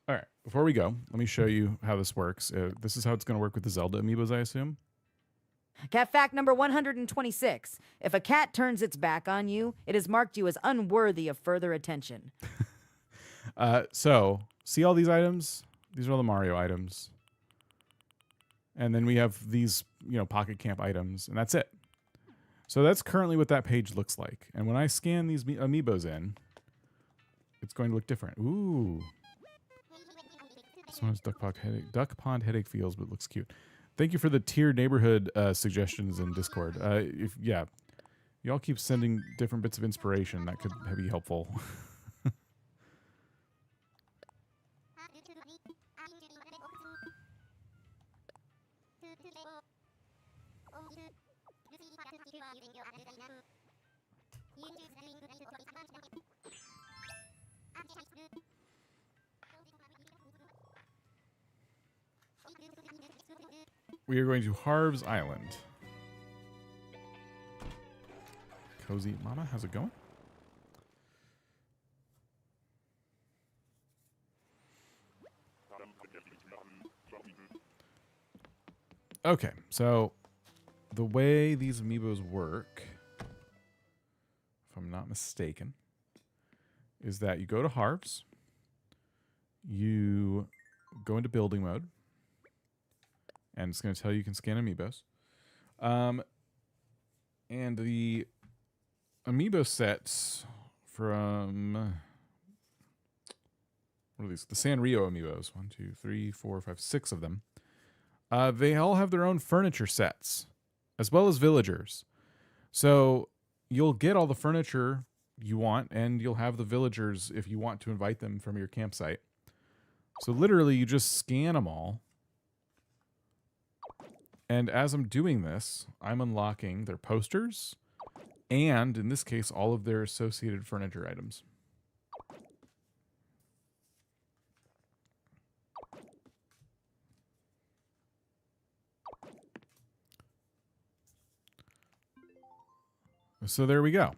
Speaker 1: All right, before we go, let me show you how this works. This is how it's going to work with the Zelda amiibos, I assume.
Speaker 3: Cat fact number 126. If a cat turns its back on you, it has marked you as unworthy of further attention.
Speaker 1: So, see all these items? These are all the Mario items. And then we have these, Pocket Camp items, and that's it. So that's currently what that page looks like. And when I scan these amiibos in, it's going to look different. Ooh. This one has Duck Pond headache feels, but looks cute. Thank you for the tiered neighborhood suggestions in Discord. Y'all keep sending different bits of inspiration. That could be helpful. We are going to Harv's Island. Cozy Mama, how's it going? Okay, so the way these amiibos work, if I'm not mistaken, is that you go to Harv's, you go into building mode, and it's going to tell you can scan amiibos. And the amiibo sets from, what are these? The Sanrio amiibos. 1, 2, 3, 4, 5, 6 of them. They all have their own furniture sets, as well as villagers. So you'll get all the furniture you want, and you'll have the villagers if you want to invite them from your campsite. So literally, you just scan them all. And as I'm doing this, I'm unlocking their posters and, in this case, all of their associated furniture items. So there we go.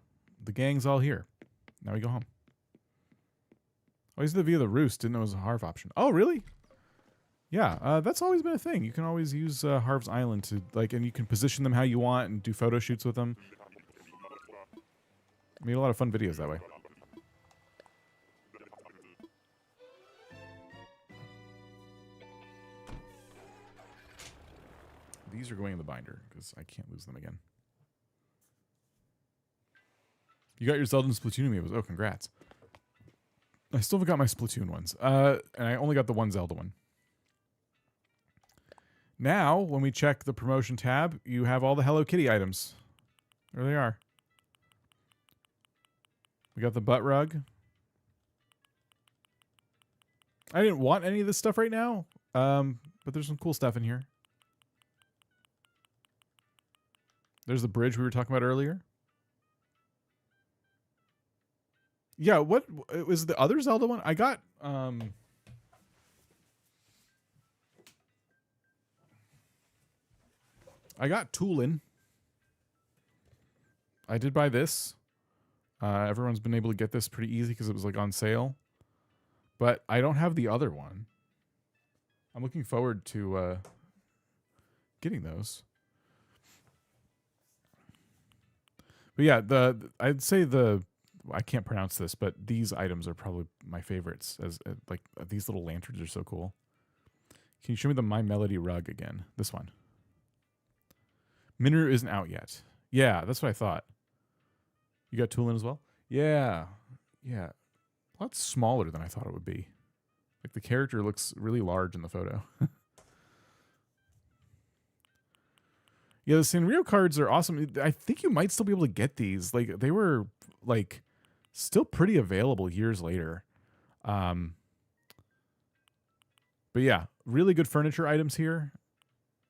Speaker 1: The gang's all here. Now we go home. Oh, he's the view of the roost. Didn't know it was a Harv option. Oh, really? Yeah, that's always been a thing. You can always use Harv's Island to, like, and you can position them how you want and do photo shoots with them. Made a lot of fun videos that way. These are going in the binder because I can't lose them again. You got your Zelda and Splatoon amiibos. Oh, congrats. I still haven't got my Splatoon ones. And I only got the one Zelda one. Now, when we check the promotion tab, you have all the Hello Kitty items. There they are. We got the butt rug. I didn't want any of this stuff right now, but there's some cool stuff in here. There's the bridge we were talking about earlier. Yeah, what was the other Zelda one? I got Toolin. I did buy this. Everyone's been able to get this pretty easy because it was like on sale. But I don't have the other one. I'm looking forward to getting those. But yeah, I'd say I can't pronounce this, but these items are probably my favorites. As like these little lanterns are so cool. Can you show me the My Melody rug again? This one. Minoru isn't out yet. Yeah, that's what I thought. You got Toolin as well? Yeah. Yeah. A lot smaller than I thought it would be. Like the character looks really large in the photo. Yeah, the Sanrio cards are awesome. I think you might still be able to get these. Like they were like still pretty available years later. But yeah, really good furniture items here.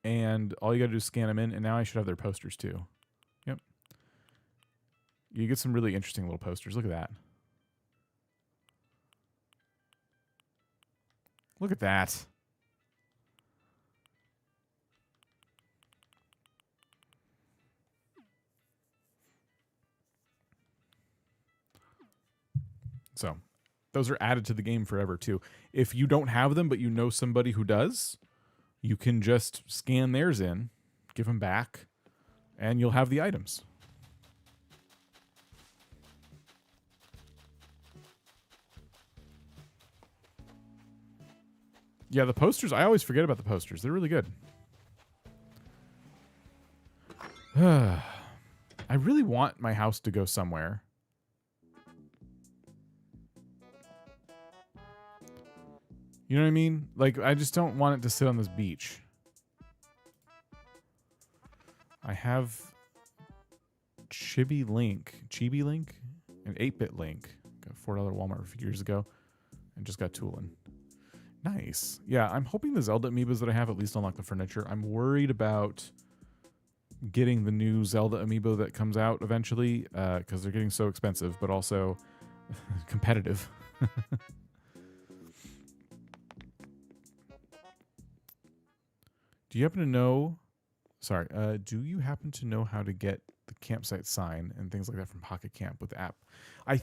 Speaker 1: And all you got to do is scan them in. And now I should have their posters too. Yep. You get some really interesting little posters. Look at that. Look at that. So those are added to the game forever too. If you don't have them, but you know somebody who does, you can just scan theirs in, give them back, and you'll have the items. Yeah, the posters, I always forget about the posters. They're really good. I really want my house to go somewhere. You know what I mean? Like, I just don't want it to sit on this beach. I have Chibi Link, an 8-bit Link. Got a $4 Walmart a few years ago. And just got Toolin. Nice. Yeah, I'm hoping the Zelda amiibos that I have at least unlock the furniture. I'm worried about getting the new Zelda amiibo that comes out eventually, because they're getting so expensive, but also competitive. Do you happen to know... Sorry, do you happen to know how to get the campsite sign and things like that from Pocket Camp with the app? I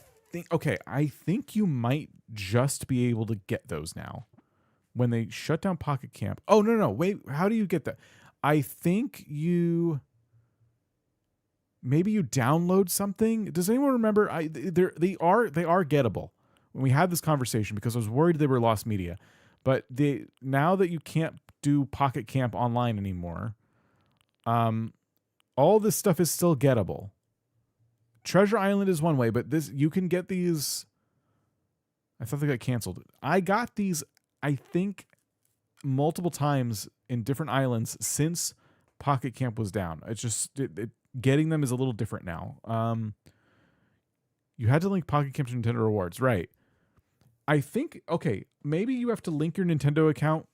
Speaker 1: think you might just be able to get those now. When they shut down Pocket Camp... Oh, no, wait, how do you get that? I think maybe you download something. Does anyone remember? They are gettable. When we had this conversation, because I was worried they were lost media, but now that you can't do Pocket Camp online anymore, all this stuff is still gettable. Treasure Island is one way, but you can get these. I thought they got canceled. I got these, I think, multiple times in different islands since Pocket Camp was down. It's just getting them is a little different now. You had to link Pocket Camp to Nintendo Rewards, right? I think, okay, maybe you have to link your Nintendo account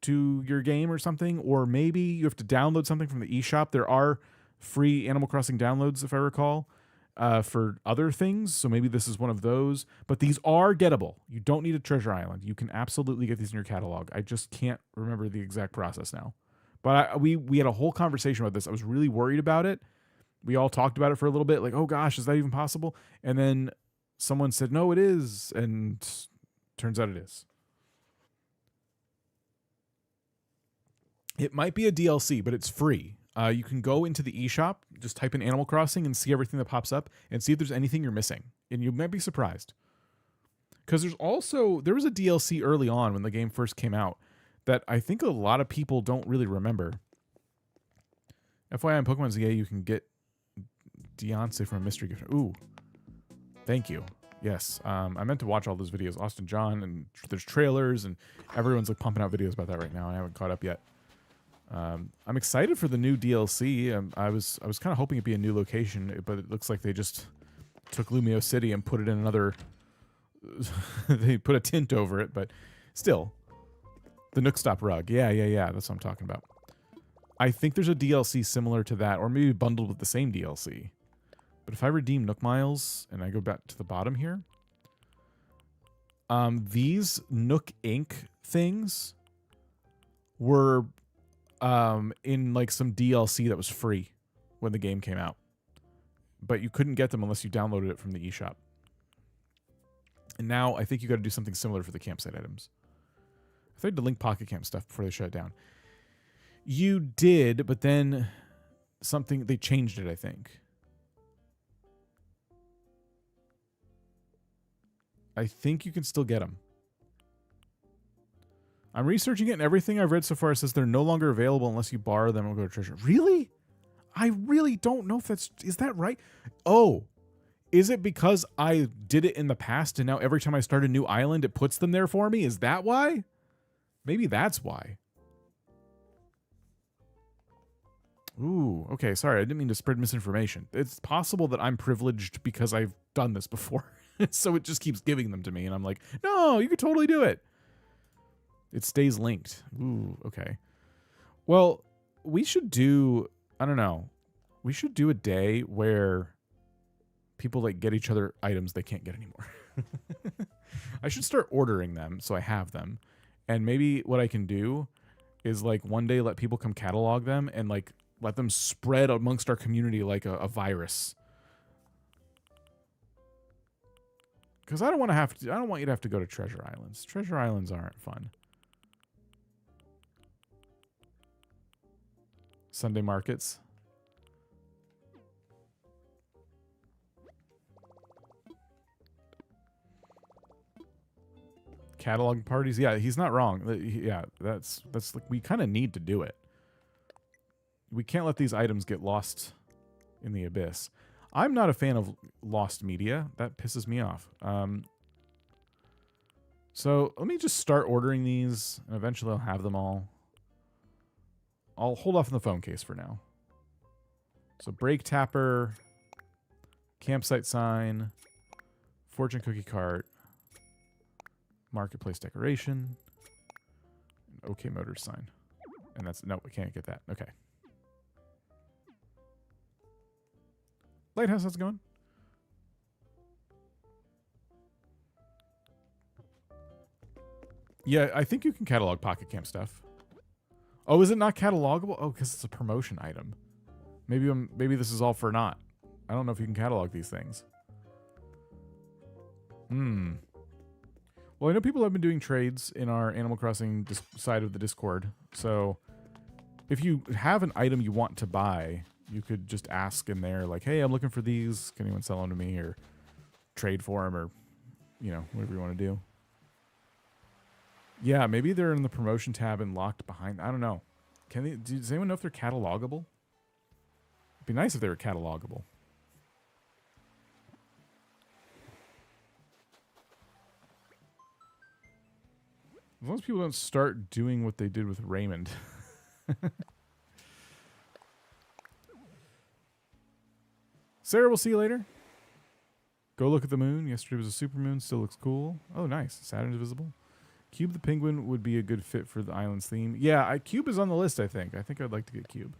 Speaker 1: to your game or something, or maybe you have to download something from the eShop. There are free Animal Crossing downloads, if I recall, for other things. So maybe this is one of those. But these are gettable. You don't need a Treasure Island. You can absolutely get these in your catalog. I just can't remember the exact process now. But we had a whole conversation about this. I was really worried about it. We all talked about it for a little bit, like, oh gosh, is that even possible? And then someone said, no, it is. And turns out it is. It might be a DLC, but it's free. You can go into the eShop, just type in Animal Crossing and see everything that pops up and see if there's anything you're missing. And you might be surprised. Because there was a DLC early on when the game first came out that I think a lot of people don't really remember. FYI, on Pokemon ZA, you can get Deontay from a mystery gift. Ooh, thank you. Yes, I meant to watch all those videos. Austin John, and there's trailers, and everyone's like pumping out videos about that right now. I haven't caught up yet. I'm excited for the new DLC. I was kind of hoping it'd be a new location, but it looks like they just took Lumio City and put it in another. They put a tint over it, but still, the Nook Stop rug. Yeah. That's what I'm talking about. I think there's a DLC similar to that, or maybe bundled with the same DLC. But if I redeem Nook Miles and I go back to the bottom here, these Nook Ink things were in like some DLC that was free when the game came out. But you couldn't get them unless you downloaded it from the eShop. And now I think you got to do something similar for the campsite items. I thought you had to link Pocket Camp stuff before they shut it down. You did, but then they changed it, I think. I think you can still get them. I'm researching it, and everything I've read so far says they're no longer available unless you borrow them or go to Treasure. Really? I really don't know if is that right? Oh, is it because I did it in the past and now every time I start a new island, it puts them there for me? Is that why? Maybe that's why. Ooh, okay, sorry, I didn't mean to spread misinformation. It's possible that I'm privileged because I've done this before. So it just keeps giving them to me, and I'm like, no, you could totally do it. It stays linked. Ooh, okay. Well, we should do, I don't know, we should do a day where people like get each other items they can't get anymore. I should start ordering them so I have them. And maybe what I can do is like one day let people come catalog them and like let them spread amongst our community like a virus. Because I don't want you to have to go to Treasure Islands. Treasure Islands aren't fun. Sunday markets. Catalog parties. Yeah, he's not wrong. Yeah, that's like, we kind of need to do it. We can't let these items get lost in the abyss. I'm not a fan of lost media. That pisses me off. So let me just start ordering these, and eventually I'll have them all. I'll hold off on the phone case for now. So brake tapper, campsite sign, fortune cookie cart, marketplace decoration, and OK Motors sign. And that's, no, we can't get that. Okay. Lighthouse, how's it going? Yeah, I think you can catalog Pocket Camp stuff. Oh, is it not catalogable? Oh, because it's a promotion item. Maybe this is all for naught. I don't know if you can catalog these things. Well, I know people have been doing trades in our Animal Crossing side of the Discord, so if you have an item you want to buy, you could just ask in there, like, hey, I'm looking for these. Can anyone sell them to me, or trade for them, or, you know, whatever you want to do. Yeah, maybe they're in the promotion tab and locked behind. I don't know. Does anyone know if they're catalogable? It'd be nice if they were catalogable. As long as people don't start doing what they did with Raymond. Sarah, we'll see you later. Go look at the moon. Yesterday was a supermoon. Still looks cool. Oh, nice. Saturn's visible. Cube the Penguin would be a good fit for the island's theme. Yeah, Cube is on the list, I think. I think I'd like to get Cube.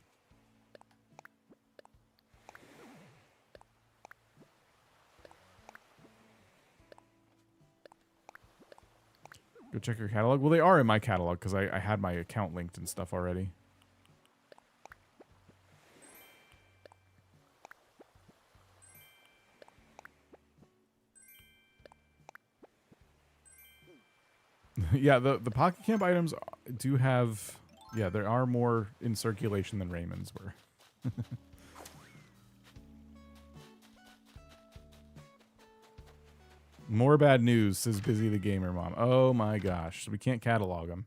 Speaker 1: Go check your catalog. Well, they are in my catalog because I had my account linked and stuff already. Yeah, the Pocket Camp items do have... Yeah, there are more in circulation than Raymond's were. More bad news, says Busy the Gamer Mom. Oh my gosh, so we can't catalog them.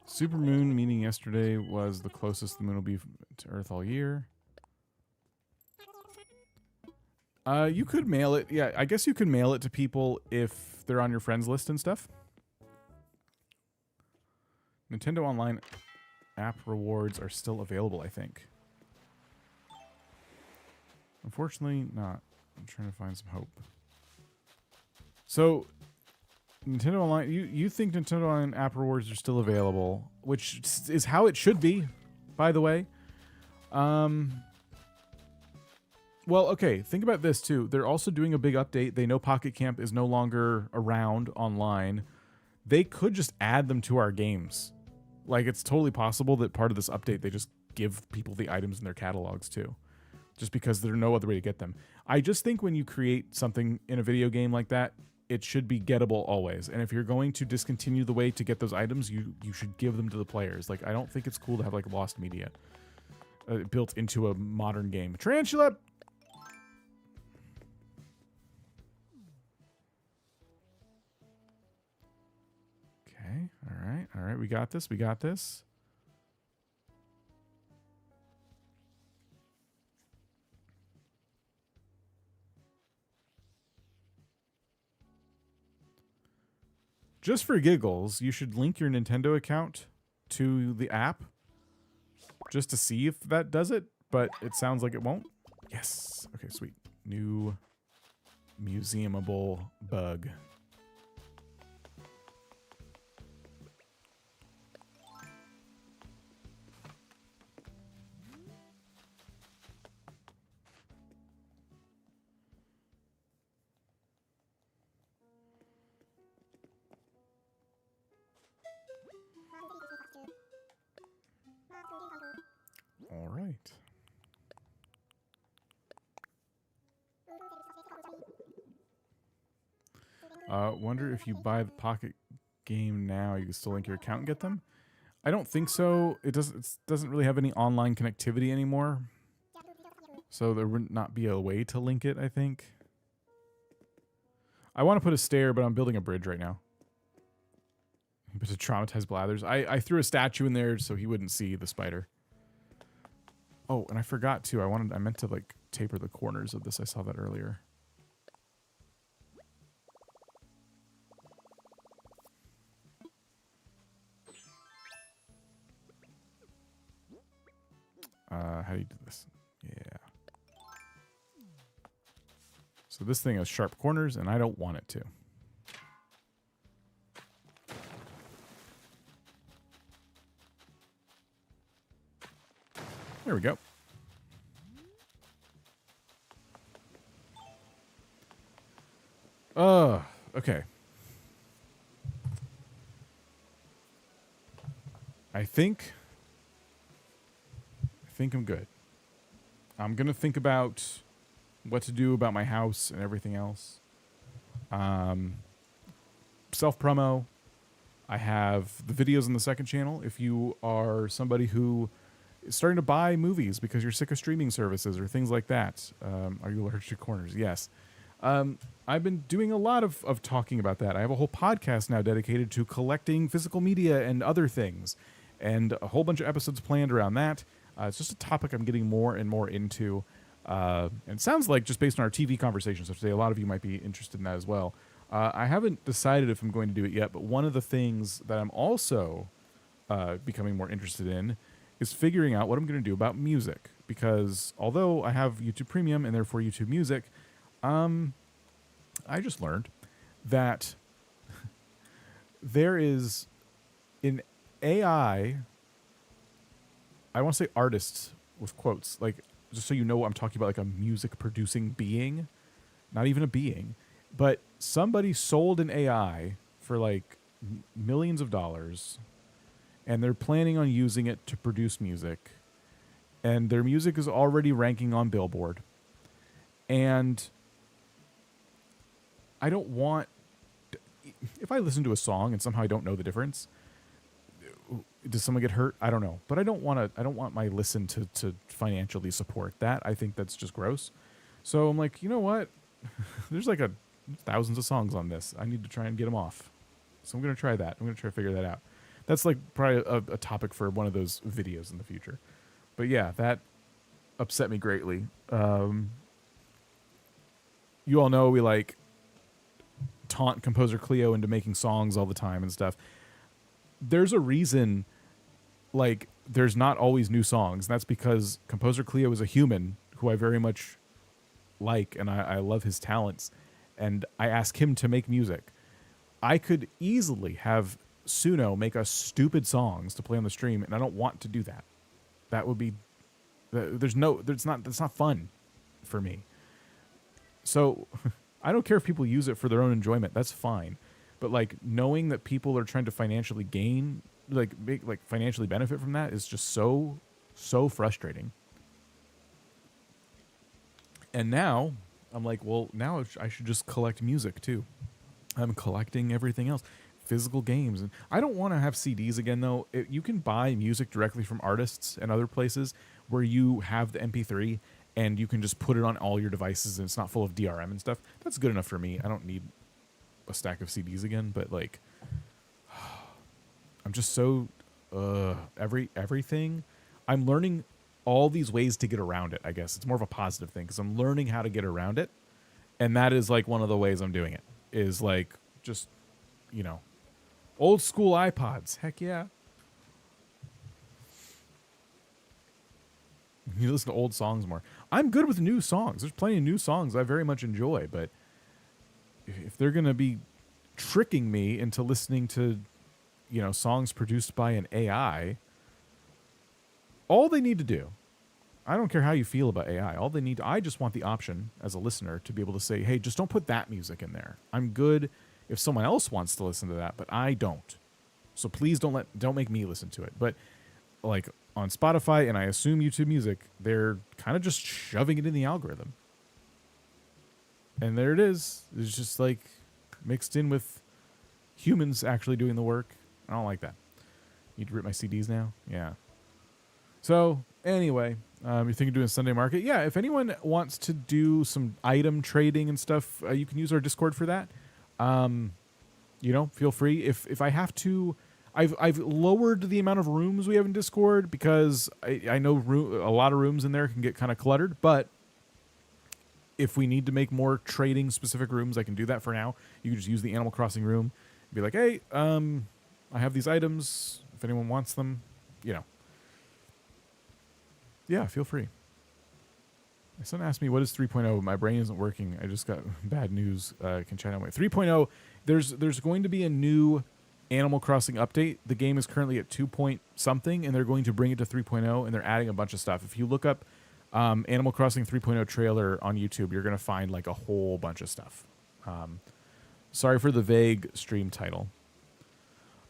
Speaker 1: Supermoon meeting yesterday was the closest the moon will be to Earth all year. You could mail it. Yeah, I guess you could mail it to people if they're on your friends list and stuff. Nintendo Online app rewards are still available, I think. Unfortunately, not. I'm trying to find some hope. So, Nintendo Online, you think Nintendo Online app rewards are still available, which is how it should be, by the way. Well, okay, think about this too. They're also doing a big update. They know Pocket Camp is no longer around online. They could just add them to our games. Like, it's totally possible that part of this update, they just give people the items in their catalogs too. Just because there's no other way to get them. I just think when you create something in a video game like that, it should be gettable always. And if you're going to discontinue the way to get those items, you should give them to the players. Like, I don't think it's cool to have, like, lost media built into a modern game. Tarantula! Okay, all right, we got this, we got this. Just for giggles, you should link your Nintendo account to the app just to see if that does it, but it sounds like it won't. Yes. Okay, sweet. New museumable bug. All right. Wonder if you buy the Pocket game now, you can still link your account and get them. I don't think so. It doesn't really have any online connectivity anymore, so there would not be a way to link it. I think. I want to put a stair, but I'm building a bridge right now. But to traumatize Blathers, I threw a statue in there so he wouldn't see the spider. Oh, and I forgot too. I meant to like taper the corners of this. I saw that earlier. How do you do this? Yeah. So this thing has sharp corners, and I don't want it to. There we go. Okay. I think I'm good. I'm gonna think about what to do about my house and everything else. Self promo. I have the videos on the second channel. If you are somebody who is starting to buy movies because you're sick of streaming services or things like that, are you allergic to corners? Yes. I've been doing a lot of talking about that. I have a whole podcast now dedicated to collecting physical media and other things, and a whole bunch of episodes planned around that. It's just a topic I'm getting more and more into. And it sounds like, just based on our TV conversations today, a lot of you might be interested in that as well. I haven't decided if I'm going to do it yet, but one of the things that I'm also becoming more interested in is figuring out what I'm going to do about music. Because although I have YouTube Premium and therefore YouTube Music, I just learned that there is in AI, I want to say artists with quotes, like, just so you know, I'm talking about like a music producing being, not even a being, but somebody sold an AI for like millions of dollars, and they're planning on using it to produce music, and their music is already ranking on Billboard. And I don't want, if I listen to a song and somehow I don't know the difference, does someone get hurt? I don't know. But I don't want my listen to financially support that. I think that's just gross. So I'm like, you know what? There's like thousands of songs on this. I need to try and get them off. So I'm going to try that. I'm going to try to figure that out. That's like probably a topic for one of those videos in the future. But yeah, that upset me greatly. You all know we like taunt composer Cleo into making songs all the time and stuff. There's a reason, like, there's not always new songs. That's because composer Cleo is a human who I very much like, and I love his talents, and I ask him to make music. I could easily have Suno make us stupid songs to play on the stream, and I don't want to do that. That would be, that's not fun for me. So I don't care if people use it for their own enjoyment. That's fine. But like knowing that people are trying to financially gain, financially benefit from that is just so frustrating. And now I'm like, well, now I should just collect music too. I'm collecting everything else, physical games. And I don't want to have CDs again, though. You can buy music directly from artists and other places where you have the MP3 and you can just put it on all your devices and it's not full of DRM and stuff. That's good enough for me. I don't need a stack of CDs again, but like, I'm just so, everything. I'm learning all these ways to get around it, I guess. It's more of a positive thing because I'm learning how to get around it. And that is like one of the ways I'm doing it, is like just, old school iPods. Heck yeah. You listen to old songs more. I'm good with new songs. There's plenty of new songs I very much enjoy, but if they're going to be tricking me into listening to, songs produced by an AI, all they need to do, I don't care how you feel about AI, I just want the option as a listener to be able to say, hey, just don't put that music in there. I'm good if someone else wants to listen to that, but I don't. So please don't make me listen to it. But like on Spotify, and I assume YouTube Music, they're kind of just shoving it in the algorithm. And there it is. It's just like mixed in with humans actually doing the work. I don't like that. Need to rip my CDs now? Yeah. So anyway, you're thinking of doing a Sunday market? Yeah, if anyone wants to do some item trading and stuff, you can use our Discord for that. Feel free. If I have to, I've lowered the amount of rooms we have in Discord because I know a lot of rooms in there can get kind of cluttered, but if we need to make more trading specific rooms, I can do that for now. You can just use the Animal Crossing room. Be like, hey, I have these items. If anyone wants them, Yeah, feel free. My son asked me, what is 3.0? My brain isn't working. I just got bad news. Can chat on 3.0. There's going to be a new Animal Crossing update. The game is currently at 2 point something, and they're going to bring it to 3.0, and they're adding a bunch of stuff. If you look up Animal Crossing 3.0 trailer on YouTube, you're going to find like a whole bunch of stuff. Sorry for the vague stream title.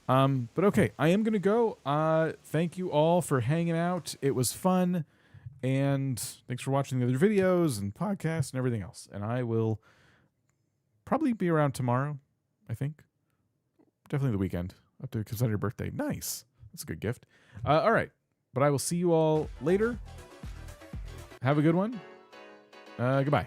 Speaker 1: But okay, I am going to go. Thank you all for hanging out. It was fun. And thanks for watching the other videos and podcasts and everything else. And I will probably be around tomorrow, I think. Definitely the weekend. Up to consider your birthday. Nice. That's a good gift. All right. But I will see you all later. Have a good one. Goodbye.